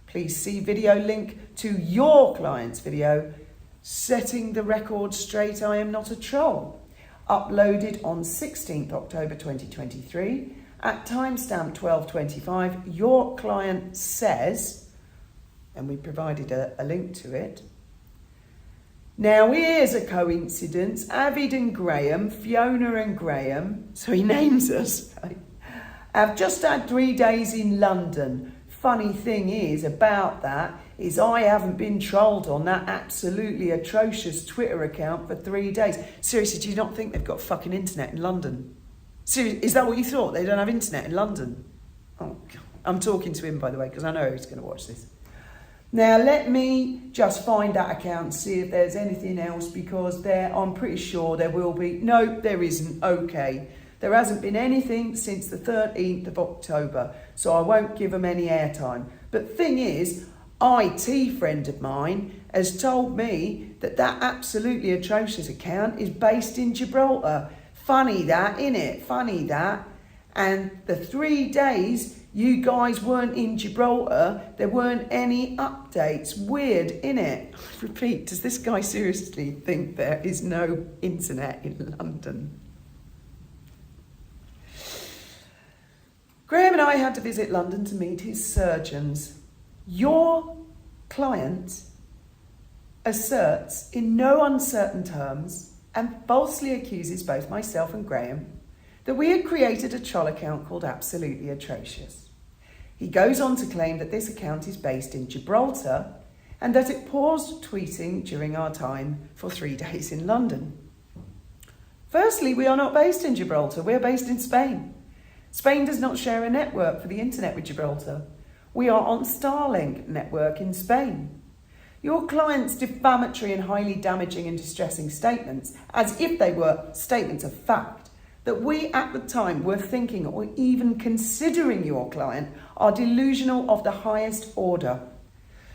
Speaker 1: Please see video link to your client's video, Setting the Record Straight, I Am Not a Troll, uploaded on 16th October 2023 at timestamp 12:25. Your client says, and we provided a link to it. Now here's a coincidence. Avid and Graham, Fiona and Graham, so he names us, right? I've just had 3 days in London. Funny thing is about that is I haven't been trolled on that absolutely atrocious Twitter account for 3 days. Seriously, do you not think they've got fucking internet in London? Seriously, is that what you thought? They don't have internet in London? Oh, God. I'm talking to him, by the way, because I know he's going to watch this. Now, let me just find that account, see if there's anything else, because I'm pretty sure there will be. No, there isn't. Okay. There hasn't been anything since the 13th of October, so I won't give them any airtime. But thing is, IT friend of mine has told me that absolutely atrocious account is based in Gibraltar. Funny that, innit? Funny that. And the 3 days you guys weren't in Gibraltar, there weren't any updates. Weird, innit? Repeat, does this guy seriously think there is no internet in London? Graham and I had to visit London to meet his surgeons. Your client asserts in no uncertain terms and falsely accuses both myself and Graham that we had created a troll account called Absolutely Atrocious. He goes on to claim that this account is based in Gibraltar and that it paused tweeting during our time for 3 days in London. Firstly, we are not based in Gibraltar, we are based in Spain. Spain does not share a network for the internet with Gibraltar. We are on Starlink network in Spain. Your client's defamatory and highly damaging and distressing statements, as if they were statements of fact, that we at the time were thinking or even considering your client, are delusional of the highest order.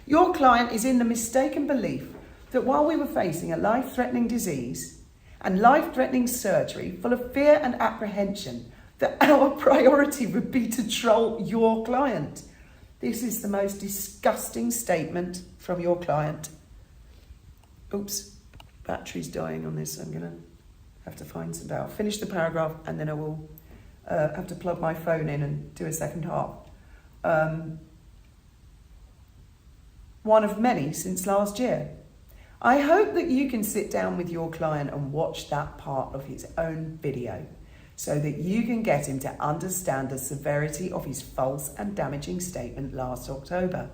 Speaker 1: Your client is in the mistaken belief that while we were facing a life-threatening disease and life-threatening surgery full of fear and apprehension, that our priority would be to troll your client. This is the most disgusting statement from your client. Oops, battery's dying on this. I'm going to have to find some power. Finish the paragraph and then I will have to plug my phone in and do a second half. One of many since last year. I hope that you can sit down with your client and watch that part of his own video so that you can get him to understand the severity of his false and damaging statement last October.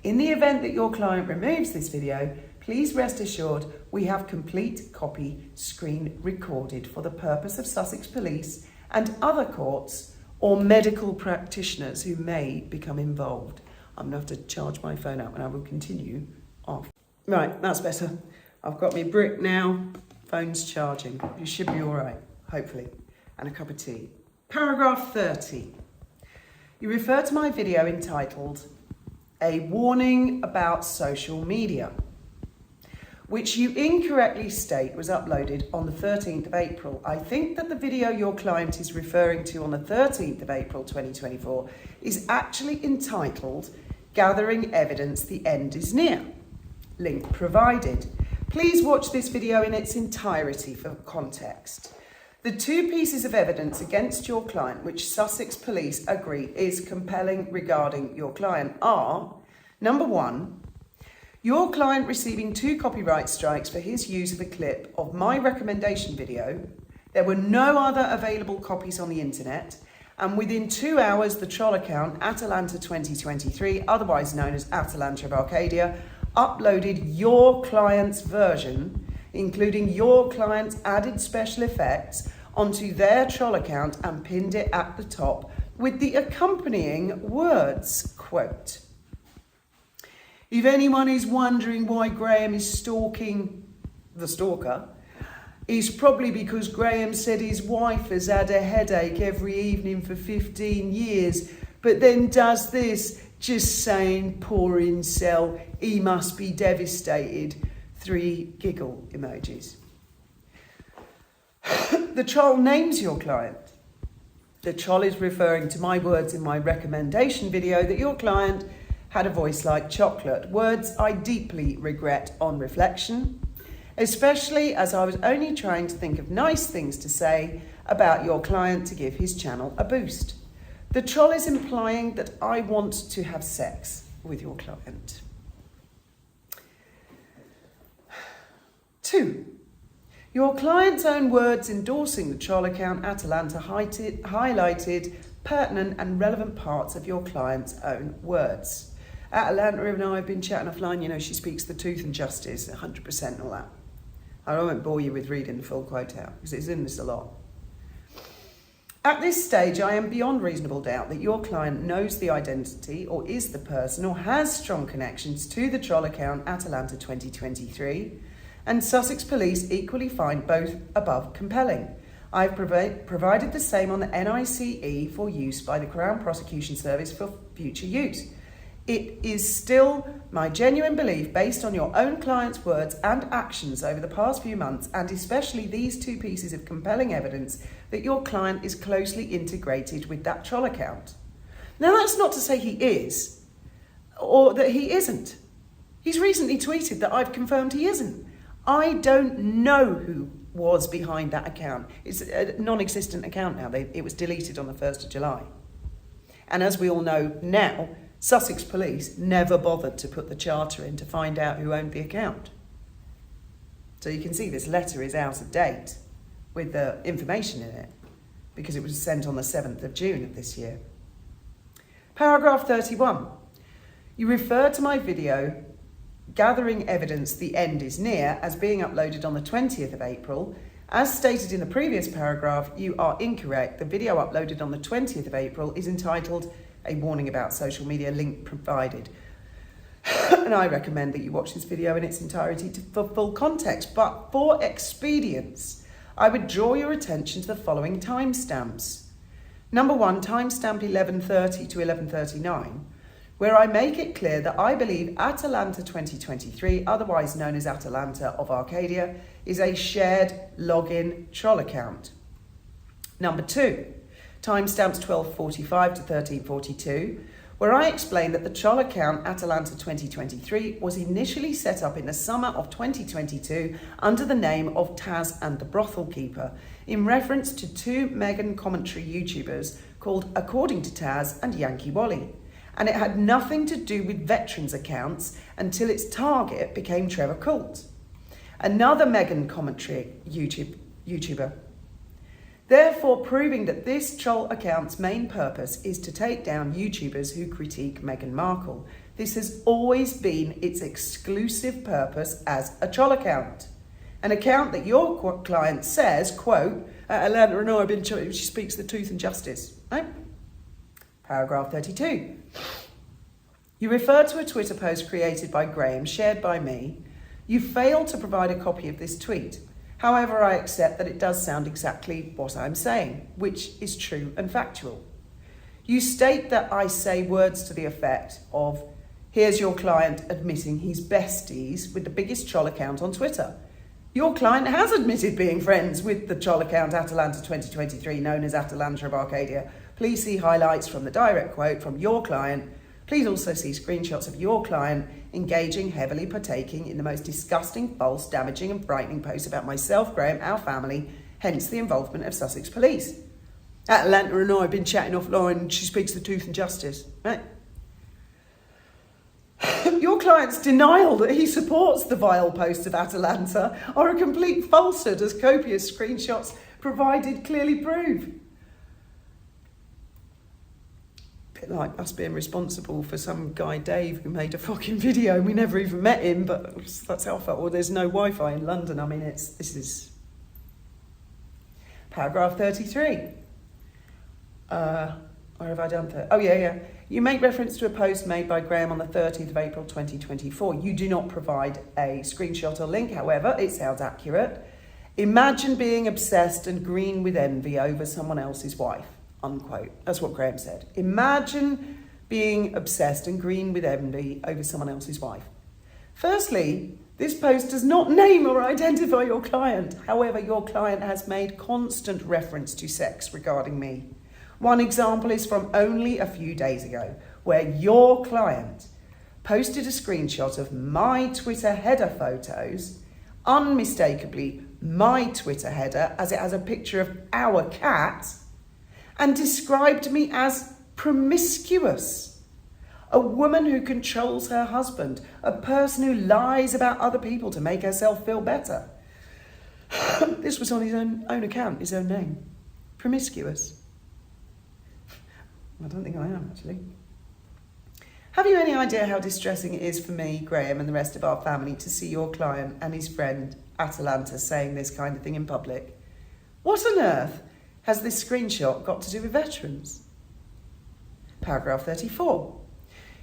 Speaker 1: In the event that your client removes this video, please rest assured we have complete copy screen recorded for the purpose of Sussex Police and other courts or medical practitioners who may become involved. I'm going to have to charge my phone up and I will continue off. Right, that's better. I've got my brick now, phone's charging. You should be all right, hopefully. And a cup of tea. Paragraph 30. You refer to my video entitled A Warning About Social Media, which you incorrectly state was uploaded on the 13th of April. I think that the video your client is referring to on the 13th of April 2024 is actually entitled Gathering Evidence, the End is Near. Link provided. Please watch this video in its entirety for context. The 2 pieces of evidence against your client which Sussex Police agree is compelling regarding your client are, number 1, your client receiving 2 copyright strikes for his use of a clip of my recommendation video. There were no other available copies on the internet, and within 2 hours the troll account Atalanta 2023, otherwise known as Atalanta of Arcadia, uploaded your client's version, including your client's added special effects, onto their troll account and pinned it at the top with the accompanying words, quote, "If anyone is wondering why Graham is stalking the stalker, it's probably because Graham said his wife has had a headache every evening for 15 years, but then does this, just saying, poor incel, he must be devastated. 3 giggle emojis." The troll names your client. The troll is referring to my words in my recommendation video that your client had a voice like chocolate. Words I deeply regret on reflection, especially as I was only trying to think of nice things to say about your client to give his channel a boost. The troll is implying that I want to have sex with your client. 2. Your client's own words endorsing the troll account Atalanta highlighted pertinent and relevant parts of your client's own words. Atalanta and I have been chatting offline, you know, she speaks the truth and justice, 100% and all that. I won't bore you with reading the full quote out, because it's in this a lot. At this stage, I am beyond reasonable doubt that your client knows the identity or is the person or has strong connections to the troll account Atalanta 2023, and Sussex Police equally find both above compelling. I've provided the same on the NICE for use by the Crown Prosecution Service for future use. It is still my genuine belief, based on your own client's words and actions over the past few months, and especially these two pieces of compelling evidence, that your client is closely integrated with that troll account. Now, that's not to say he is, or that he isn't. He's recently tweeted that I've confirmed he isn't. I don't know who was behind that account. It's a non-existent account now. It was deleted on the 1st of July. And as we all know now, Sussex Police never bothered to put the charter in to find out who owned the account. So you can see this letter is out of date with the information in it, because it was sent on the 7th of June of this year. Paragraph 31. You refer to my video, Gathering Evidence, the End is Near, as being uploaded on the 20th of April. As stated in the previous paragraph, you are incorrect. The video uploaded on the 20th of April is entitled A Warning About Social Media, link provided. And I recommend that you watch this video in its entirety for full context. But for expedience, I would draw your attention to the following timestamps. Number 1, timestamp 11:30 to 11:39, where I make it clear that I believe Atalanta 2023, otherwise known as Atalanta of Arcadia, is a shared login troll account. Number 2, timestamps 12:45 to 13:42, where I explain that the troll account Atalanta 2023 was initially set up in the summer of 2022 under the name of Taz and the Brothel Keeper, in reference to two Meghan commentary YouTubers called According to Taz and Yankee Wally. And it had nothing to do with veterans accounts until its target became Trevor Coult, another Meghan commentary YouTuber. Therefore, proving that this troll account's main purpose is to take down YouTubers who critique Meghan Markle. This has always been its exclusive purpose as a troll account. An account that your client says, quote, Atlanta and I have been, she speaks the truth and justice. Right? Paragraph 32. You refer to a Twitter post created by Graham, shared by me. You failed to provide a copy of this tweet. However, I accept that it does sound exactly what I'm saying, which is true and factual. You state that I say words to the effect of, here's your client admitting he's besties with the biggest troll account on Twitter. Your client has admitted being friends with the troll account Atalanta 2023, known as Atalanta of Arcadia. Please see highlights from the direct quote from your client. Please also see screenshots of your client engaging, heavily partaking in the most disgusting, false, damaging and frightening posts about myself, Graham, our family, hence the involvement of Sussex Police. Atlanta and I have been chatting offline, she speaks the truth and justice. Right? Your client's denial that he supports the vile posts of Atalanta are a complete falsehood, as copious screenshots provided clearly prove. Bit like us being responsible for some guy Dave who made a fucking video and we never even met him, but that's how I felt. Well, there's no Wi-Fi in London. I mean, this is paragraph 33. Or have I done that? Oh, yeah. You make reference to a post made by Graham on the 30th of April 2024. You do not provide a screenshot or link, however, it sounds accurate. Imagine being obsessed and green with envy over someone else's wife, unquote. That's what Graham said. Imagine being obsessed and green with envy over someone else's wife. Firstly, this post does not name or identify your client. However, your client has made constant reference to sex regarding me. One example is from only a few days ago, where your client posted a screenshot of my Twitter header photos, unmistakably my Twitter header, as it has a picture of our cat, and described me as promiscuous, a woman who controls her husband, a person who lies about other people to make herself feel better. This was on his own account, his own name. Promiscuous. I don't think I am, actually. Have you any idea how distressing it is for me, Graham, and the rest of our family to see your client and his friend Atalanta saying this kind of thing in public? What on earth has this screenshot got to do with veterans? Paragraph 34.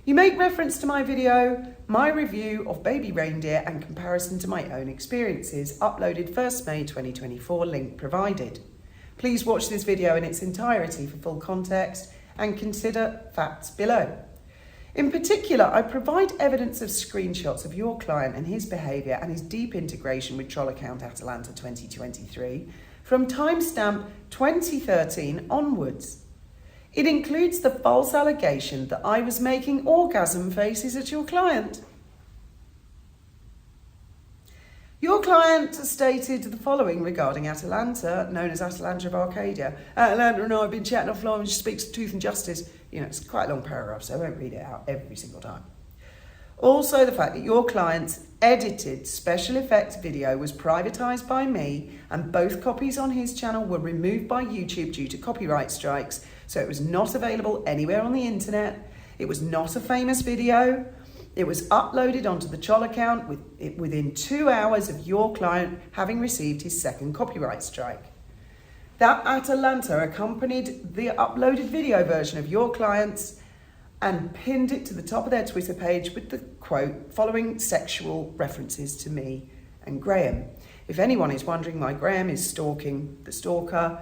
Speaker 1: You make reference to my video, my review of baby reindeer and comparison to my own experiences, uploaded 1st May 2024, link provided. Please watch this video in its entirety for full context and consider facts below. In particular, I provide evidence of screenshots of your client and his behaviour and his deep integration with troll account Atalanta 2023 from timestamp 2013 onwards. It includes the false allegation that I was making orgasm faces at your client. Your client stated the following regarding Atalanta, known as Atalanta of Arcadia. Atalanta and I have been chatting offline and she speaks the truth and justice. You know, it's quite a long paragraph, so I won't read it out every single time. Also, the fact that your client's edited special effects video was privatised by me and both copies on his channel were removed by YouTube due to copyright strikes, so it was not available anywhere on the internet. It was not a famous video. It was uploaded onto the troll account within 2 hours of your client having received his second copyright strike. That Atalanta accompanied the uploaded video version of your client's and pinned it to the top of their Twitter page with the quote, following sexual references to me and Graham. If anyone is wondering why Graham is stalking the stalker,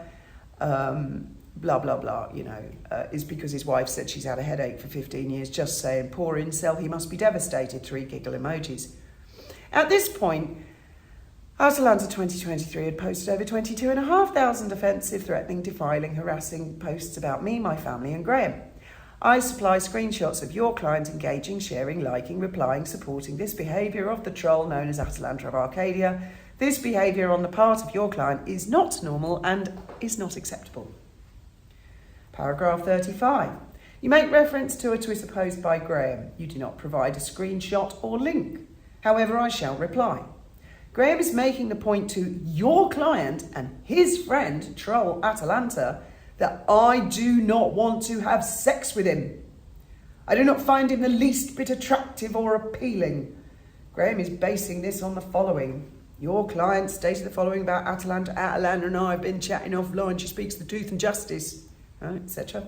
Speaker 1: blah, blah, blah, is because his wife said she's had a headache for 15 years, just saying, poor incel, he must be devastated, 3 giggle emojis. At this point, Atalanta 2023 had posted over 22,500 offensive, threatening, defiling, harassing posts about me, my family and Graham. I supply screenshots of your client engaging, sharing, liking, replying, supporting this behaviour of the troll known as Atalanta of Arcadia. This behaviour on the part of your client is not normal and is not acceptable. Paragraph 35. You make reference to a Twitter post by Graham. You do not provide a screenshot or link. However, I shall reply. Graham is making the point to your client and his friend, troll Atalanta, that I do not want to have sex with him. I do not find him the least bit attractive or appealing. Graham is basing this on the following. Your client stated the following about Atalanta. Atalanta and I have been chatting offline. She speaks the truth and justice, etc.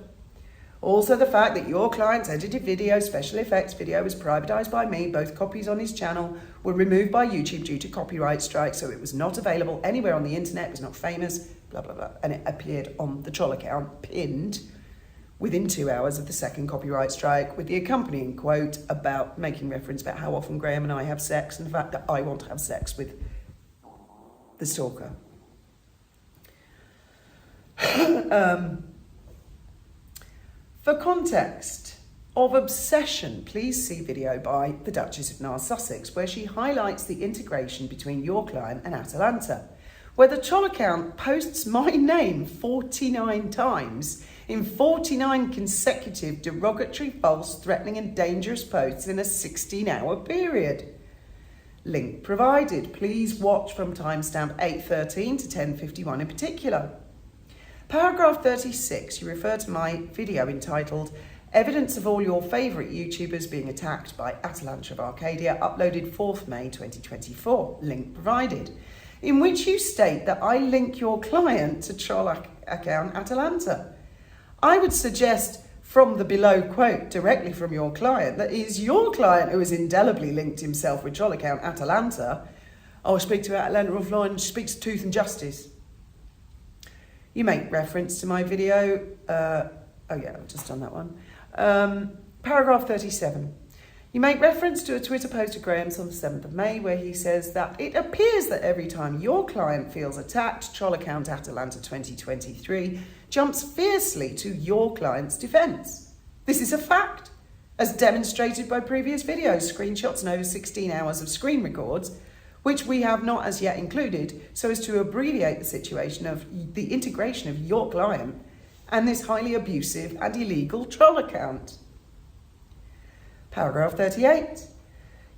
Speaker 1: Also the fact that your client's edited video, special effects video, was privatised by me. Both copies on his channel were removed by YouTube due to copyright strikes, so it was not available anywhere on the internet, it was not famous, blah, blah, blah. And it appeared on the troll account, pinned within 2 hours of the second copyright strike, with the accompanying quote about making reference about how often Graham and I have sex and the fact that I want to have sex with the stalker. For context of obsession, please see video by the Duchess of North Sussex, where she highlights the integration between your client and Atalanta, where the troll account posts my name 49 times in 49 consecutive derogatory, false, threatening and dangerous posts in a 16-hour period. Link provided. Please watch from timestamp 8:13 to 10:51 in particular. Paragraph 36, you refer to my video entitled Evidence of All Your Favourite YouTubers Being Attacked by Atalanta of Arcadia, uploaded 4th May 2024, link provided, in which you state that I link your client to troll account Atalanta. I would suggest from the below quote directly from your client that it is your client who has indelibly linked himself with troll account Atalanta. I'll speak to Atalanta offline, she speaks truth and justice. You make reference to my video, I've just done that one. Paragraph 37. You make reference to a Twitter post of Graham's on the 7th of May where he says that it appears that every time your client feels attacked, troll account Atalanta 2023 jumps fiercely to your client's defence. This is a fact, as demonstrated by previous videos, screenshots and over 16 hours of screen records, which we have not as yet included, so as to abbreviate the situation of the integration of your client and this highly abusive and illegal troll account. Paragraph 38.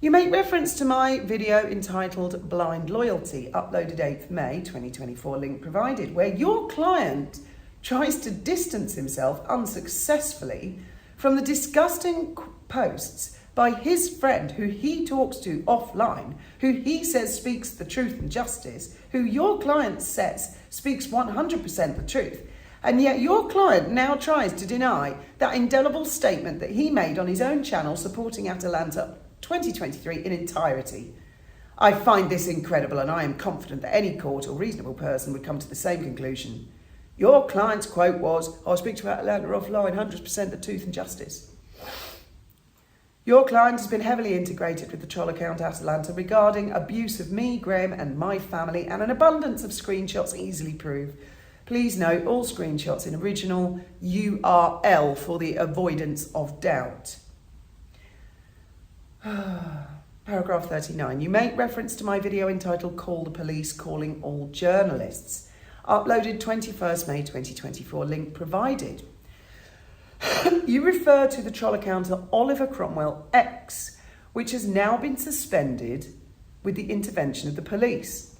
Speaker 1: You make reference to my video entitled Blind Loyalty, uploaded 8th May 2024, link provided, where your client tries to distance himself unsuccessfully from the disgusting posts by his friend who he talks to offline, who he says speaks the truth and justice, who your client says speaks 100% the truth, and yet your client now tries to deny that indelible statement that he made on his own channel supporting Atalanta 2023 in entirety. I find this incredible, and I am confident that any court or reasonable person would come to the same conclusion. Your client's quote was, I'll speak to Atalanta offline, 100% the truth and justice. Your client has been heavily integrated with the troll account Atalanta regarding abuse of me, Graham, and my family, and an abundance of screenshots easily prove. Please note all screenshots in original URL for the avoidance of doubt. Paragraph 39. You make reference to my video entitled Call the Police, Calling All Journalists. Uploaded 21st May 2024, link provided. You refer to the troll account of Oliver Cromwell X, which has now been suspended with the intervention of the police.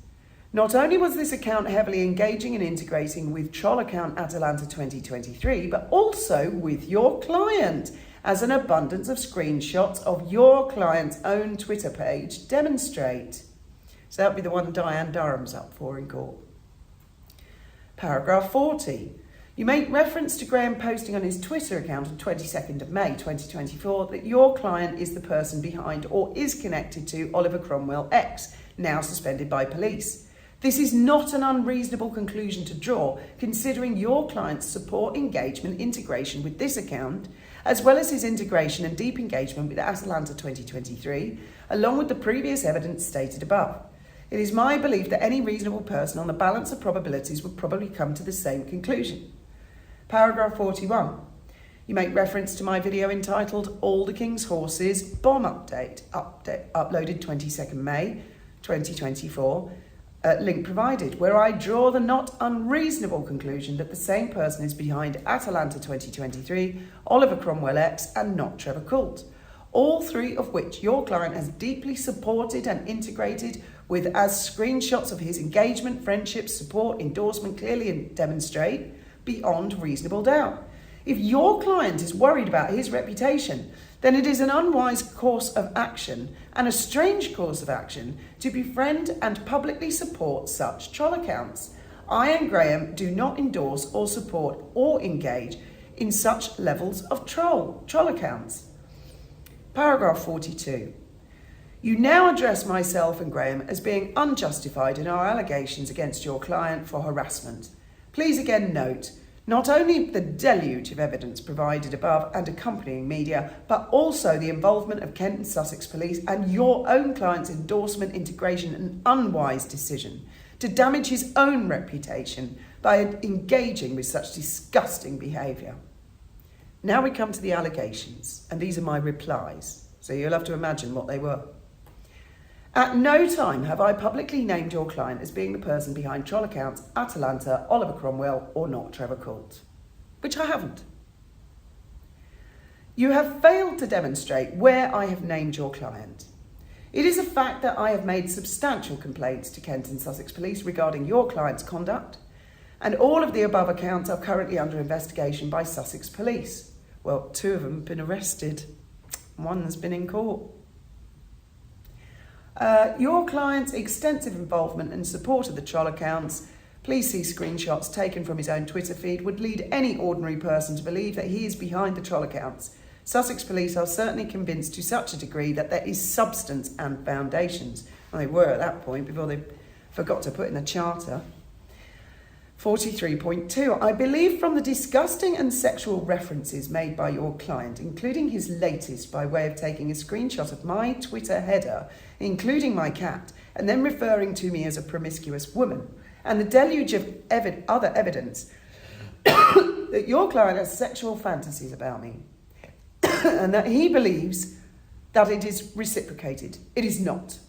Speaker 1: Not only was this account heavily engaging and integrating with troll account Atalanta 2023, but also with your client, as an abundance of screenshots of your client's own Twitter page demonstrate. So that would be the one Diane Durham's up for in court. Paragraph 40. You make reference to Graham posting on his Twitter account on 22nd of May 2024 that your client is the person behind or is connected to Oliver Cromwell X, now suspended by police. This is not an unreasonable conclusion to draw, considering your client's support, engagement, integration with this account, as well as his integration and deep engagement with Atalanta 2023, along with the previous evidence stated above. It is my belief that any reasonable person on the balance of probabilities would probably come to the same conclusion. Paragraph 41. You make reference to my video entitled All the King's Horses Bomb Update, uploaded 22nd May 2024, link provided, where I draw the not unreasonable conclusion that the same person is behind Atalanta 2023, Oliver Cromwell X, and not Trevor Coult, all three of which your client has deeply supported and integrated with, as screenshots of his engagement, friendship, support, endorsement clearly demonstrate, beyond reasonable doubt. If your client is worried about his reputation, then it is an unwise course of action and a strange course of action to befriend and publicly support such troll accounts. I and Graham do not endorse or support or engage in such levels of troll accounts. Paragraph 42. You now address myself and Graham as being unjustified in our allegations against your client for harassment. Please again note, not only the deluge of evidence provided above and accompanying media, but also the involvement of Kent and Sussex Police and your own client's endorsement, integration and unwise decision to damage his own reputation by engaging with such disgusting behaviour. Now we come to the allegations, and these are my replies, so you'll have to imagine what they were. At no time have I publicly named your client as being the person behind troll accounts Atalanta, Oliver Cromwell, or not Trevor Coult, which I haven't. You have failed to demonstrate where I have named your client. It is a fact that I have made substantial complaints to Kent and Sussex Police regarding your client's conduct, and all of the above accounts are currently under investigation by Sussex Police. Well, 2 of them have been arrested, 1 has been in court. Your client's extensive involvement and support of the troll accounts, please see screenshots taken from his own Twitter feed, would lead any ordinary person to believe that he is behind the troll accounts. Sussex Police are certainly convinced to such a degree that there is substance and foundations. Well, they were at that point before they forgot to put in the charter. 43.2. I believe from the disgusting and sexual references made by your client, including his latest by way of taking a screenshot of my Twitter header, including my cat, and then referring to me as a promiscuous woman, and the deluge of other evidence that your client has sexual fantasies about me, and that he believes that it is reciprocated. It is not.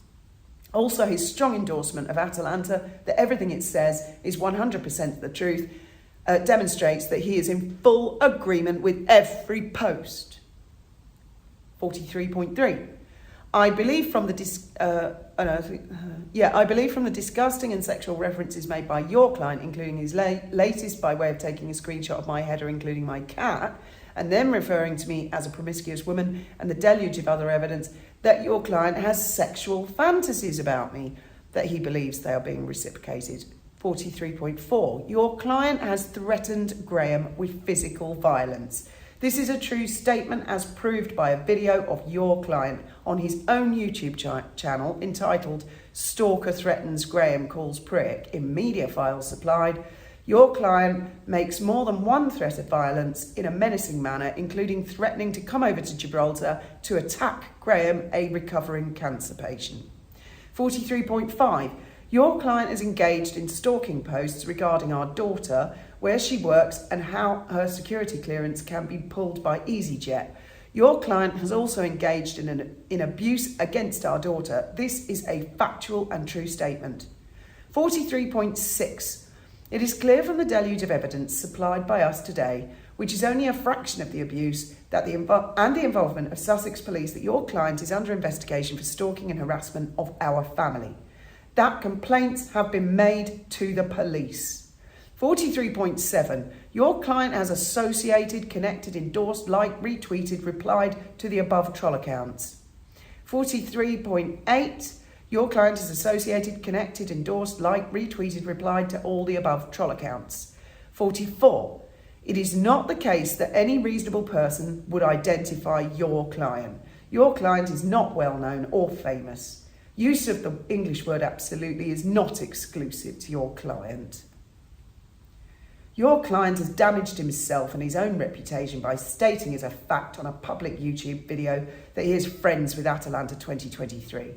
Speaker 1: Also, his strong endorsement of Atalanta, that everything it says is 100% the truth, demonstrates that he is in full agreement with every post. 43.3. I believe from the disgusting and sexual references made by your client, including his latest by way of taking a screenshot of my header, including my cat, and then referring to me as a promiscuous woman, and the deluge of other evidence that your client has sexual fantasies about me, that he believes they are being reciprocated. 43.4. Your client has threatened Graham with physical violence. This is a true statement as proved by a video of your client on his own YouTube channel entitled Stalker Threatens Graham Calls Prick in media files supplied Your client makes more than one threat of violence in a menacing manner, including threatening to come over to Gibraltar to attack Graham, a recovering cancer patient. 43.5. Your client is engaged in stalking posts regarding our daughter, where she works and how her security clearance can be pulled by EasyJet. Your client has also engaged in abuse against our daughter. This is a factual and true statement. 43.6. It is clear from the deluge of evidence supplied by us today, which is only a fraction of the abuse that the involvement of Sussex Police, that your client is under investigation for stalking and harassment of our family. That complaints have been made to the police. 43.7. Your client has associated, connected, endorsed, liked, retweeted, replied to the above troll accounts. 43.8. Your client is associated, connected, endorsed, liked, retweeted, replied to all the above troll accounts. 44. It is not the case that any reasonable person would identify your client. Your client is not well known or famous. Use of the English word absolutely is not exclusive to your client. Your client has damaged himself and his own reputation by stating as a fact on a public YouTube video that he is friends with Atalanta 2023.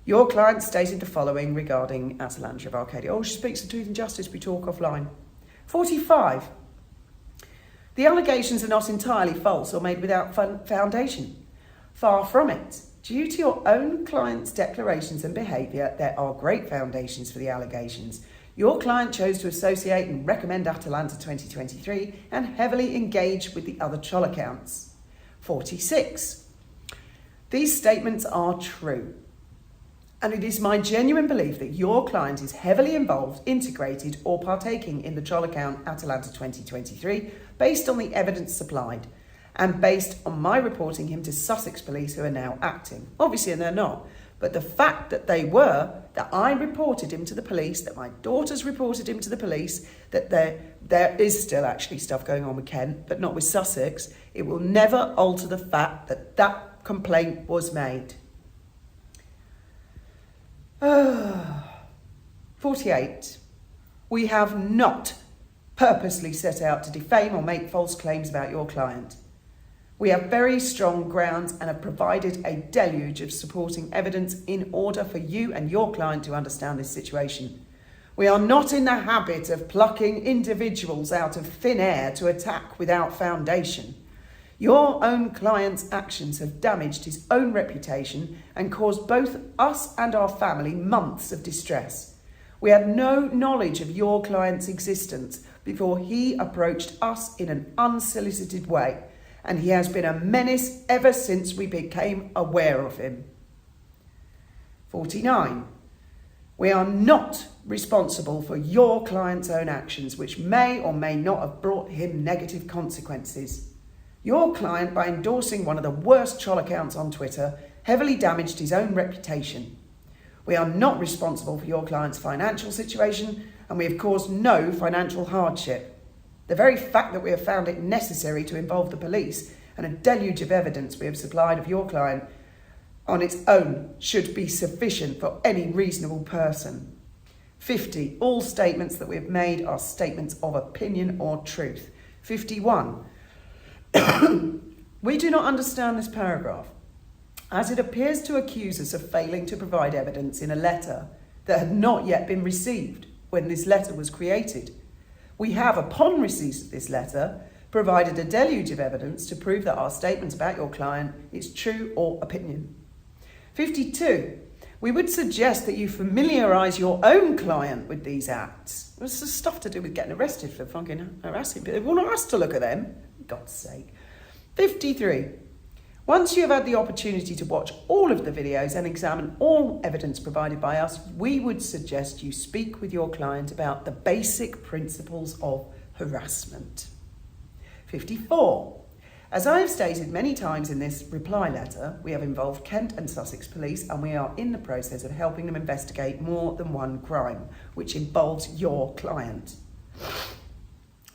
Speaker 1: Your client stated the following regarding Atalanta of Arcadia. Oh, she speaks the truth and justice. We talk offline. 45. The allegations are not entirely false or made without foundation. Far from it. Due to your own client's declarations and behaviour, there are great foundations for the allegations. Your client chose to associate and recommend Atalanta 2023 and heavily engage with the other troll accounts. 46. These statements are true. And it is my genuine belief that your client is heavily involved, integrated, or partaking in the troll account Atalanta 2023 based on the evidence supplied and based on my reporting him to Sussex Police, who are now acting. Obviously, and they're not. But the fact that they were, that I reported him to the police, that my daughters reported him to the police, that there is still actually stuff going on with Kent, but not with Sussex, it will never alter the fact that that complaint was made. 48. We have not purposely set out to defame or make false claims about your client. We have very strong grounds and have provided a deluge of supporting evidence in order for you and your client to understand this situation. We are not in the habit of plucking individuals out of thin air to attack without foundation. Your own client's actions have damaged his own reputation and caused both us and our family months of distress. We had no knowledge of your client's existence before he approached us in an unsolicited way, and he has been a menace ever since we became aware of him. 49. We are not responsible for your client's own actions, which may or may not have brought him negative consequences. Your client, by endorsing one of the worst troll accounts on Twitter, heavily damaged his own reputation. We are not responsible for your client's financial situation, and we have caused no financial hardship. The very fact that we have found it necessary to involve the police and a deluge of evidence we have supplied of your client on its own should be sufficient for any reasonable person. 50. All statements that we have made are statements of opinion or truth. 51. We do not understand this paragraph, as it appears to accuse us of failing to provide evidence in a letter that had not yet been received when this letter was created. We have, upon receipt of this letter, provided a deluge of evidence to prove that our statements about your client is true or opinion. 52. We would suggest that you familiarise your own client with these acts. This is stuff to do with getting arrested for fucking harassing people. They want us to look at them. For God's sake. 53. Once you have had the opportunity to watch all of the videos and examine all evidence provided by us, we would suggest you speak with your client about the basic principles of harassment. 54. As I have stated many times in this reply letter, we have involved Kent and Sussex Police, and we are in the process of helping them investigate more than one crime, which involves your client.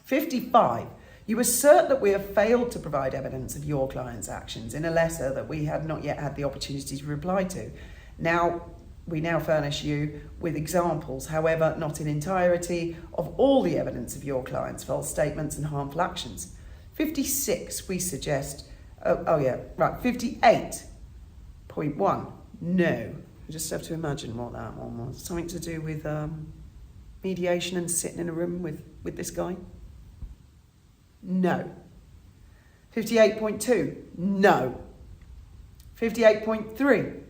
Speaker 1: 55. You assert that we have failed to provide evidence of your client's actions in a letter that we had not yet had the opportunity to reply to. Now, We now furnish you with examples, however not in entirety, of all the evidence of your client's false statements and harmful actions. 56, we suggest, 58.1, no. You just have to imagine what that one was. Something to do with mediation and sitting in a room with this guy? No. 58.2, no. 58.3,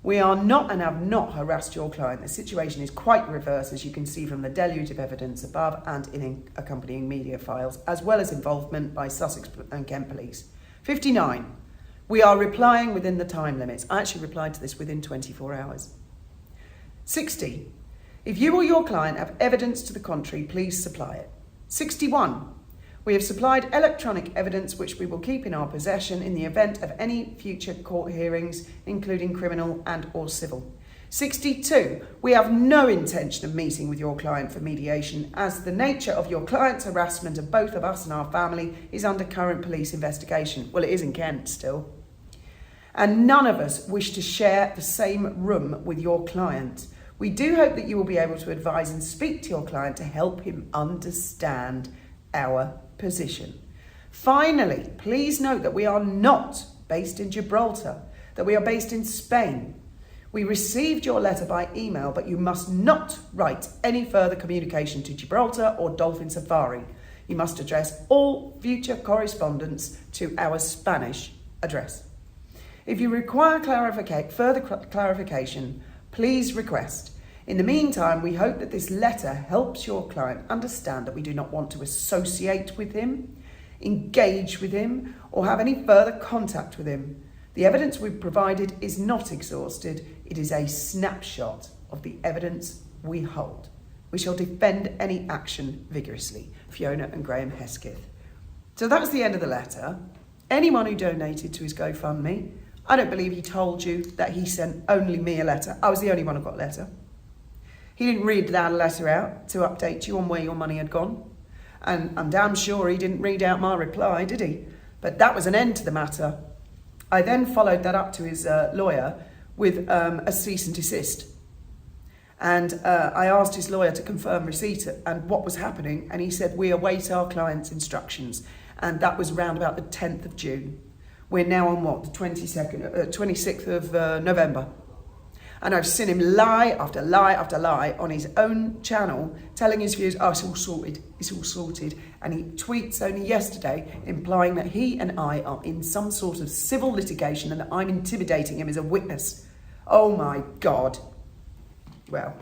Speaker 1: we are not and have not harassed your client. The situation is quite reverse, as you can see from the deluge of evidence above and in accompanying media files, as well as involvement by Sussex and Kent Police. 59, we are replying within the time limits. I actually replied to this within 24 hours. 60, if you or your client have evidence to the contrary, please supply it. 61, we have supplied electronic evidence which we will keep in our possession in the event of any future court hearings, including criminal and or civil. 62, we have no intention of meeting with your client for mediation, as the nature of your client's harassment of both of us and our family is under current police investigation. Well, it is in Kent still. And none of us wish to share the same room with your client. We do hope that you will be able to advise and speak to your client to help him understand our position. Finally, please note that we are not based in Gibraltar, that we are based in Spain. We received your letter by email, but you must not write any further communication to Gibraltar or Dolphin Safari. You must address all future correspondence to our Spanish address. If you require further clarification, please request. In the meantime, we hope that this letter helps your client understand that we do not want to associate with him, engage with him, or have any further contact with him. The evidence we've provided is not exhausted. It is a snapshot of the evidence we hold. We shall defend any action vigorously. Fiona and Graham Hesketh. So that was the end of the letter. Anyone who donated to his GoFundMe, I don't believe he told you that he sent only me a letter. I was the only one who got a letter. He didn't read that letter out to update you on where your money had gone. And I'm damn sure he didn't read out my reply, did he? But that was an end to the matter. I then followed that up to his lawyer with a cease and desist. And I asked his lawyer to confirm receipt and what was happening. And he said, we await our client's instructions. And that was around about the 10th of June. We're now on what? The 26th of November. And I've seen him lie after lie after lie on his own channel, telling his viewers, oh, it's all sorted, it's all sorted. And he tweets only yesterday implying that he and I are in some sort of civil litigation and that I'm intimidating him as a witness. Oh my God. Well,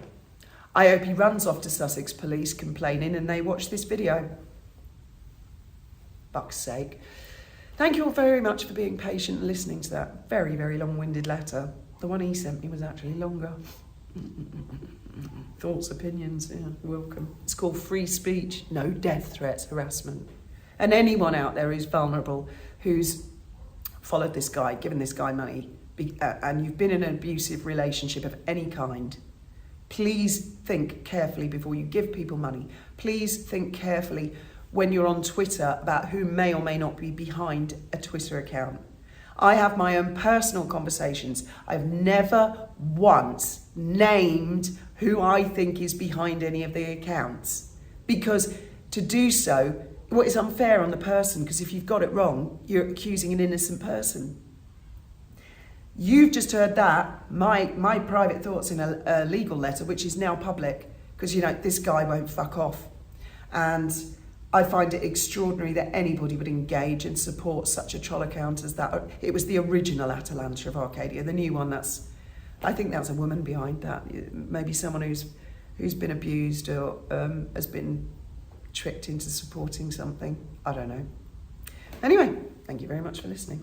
Speaker 1: I hope he runs off to Sussex Police complaining and they watch this video. Fuck's sake. Thank you all very much for being patient and listening to that very, very long-winded letter. The one he sent me was actually longer. Thoughts, opinions, yeah, welcome. It's called free speech, no death threats, harassment. And anyone out there who's vulnerable, who's followed this guy, given this guy money, and you've been in an abusive relationship of any kind, please think carefully before you give people money. Please think carefully when you're on Twitter about who may or may not be behind a Twitter account. I have my own personal conversations. I've never once named who I think is behind any of the accounts, because to do so, well, it's unfair on the person, because if you've got it wrong, you're accusing an innocent person. You've just heard that, my private thoughts in a legal letter, which is now public, because, you know, this guy won't fuck off. And I find it extraordinary that anybody would engage and support such a troll account as that. It was the original Atalanta of Arcadia. The new one, I think that's a woman behind that. Maybe someone who's been abused or has been tricked into supporting something. I don't know. Anyway, thank you very much for listening.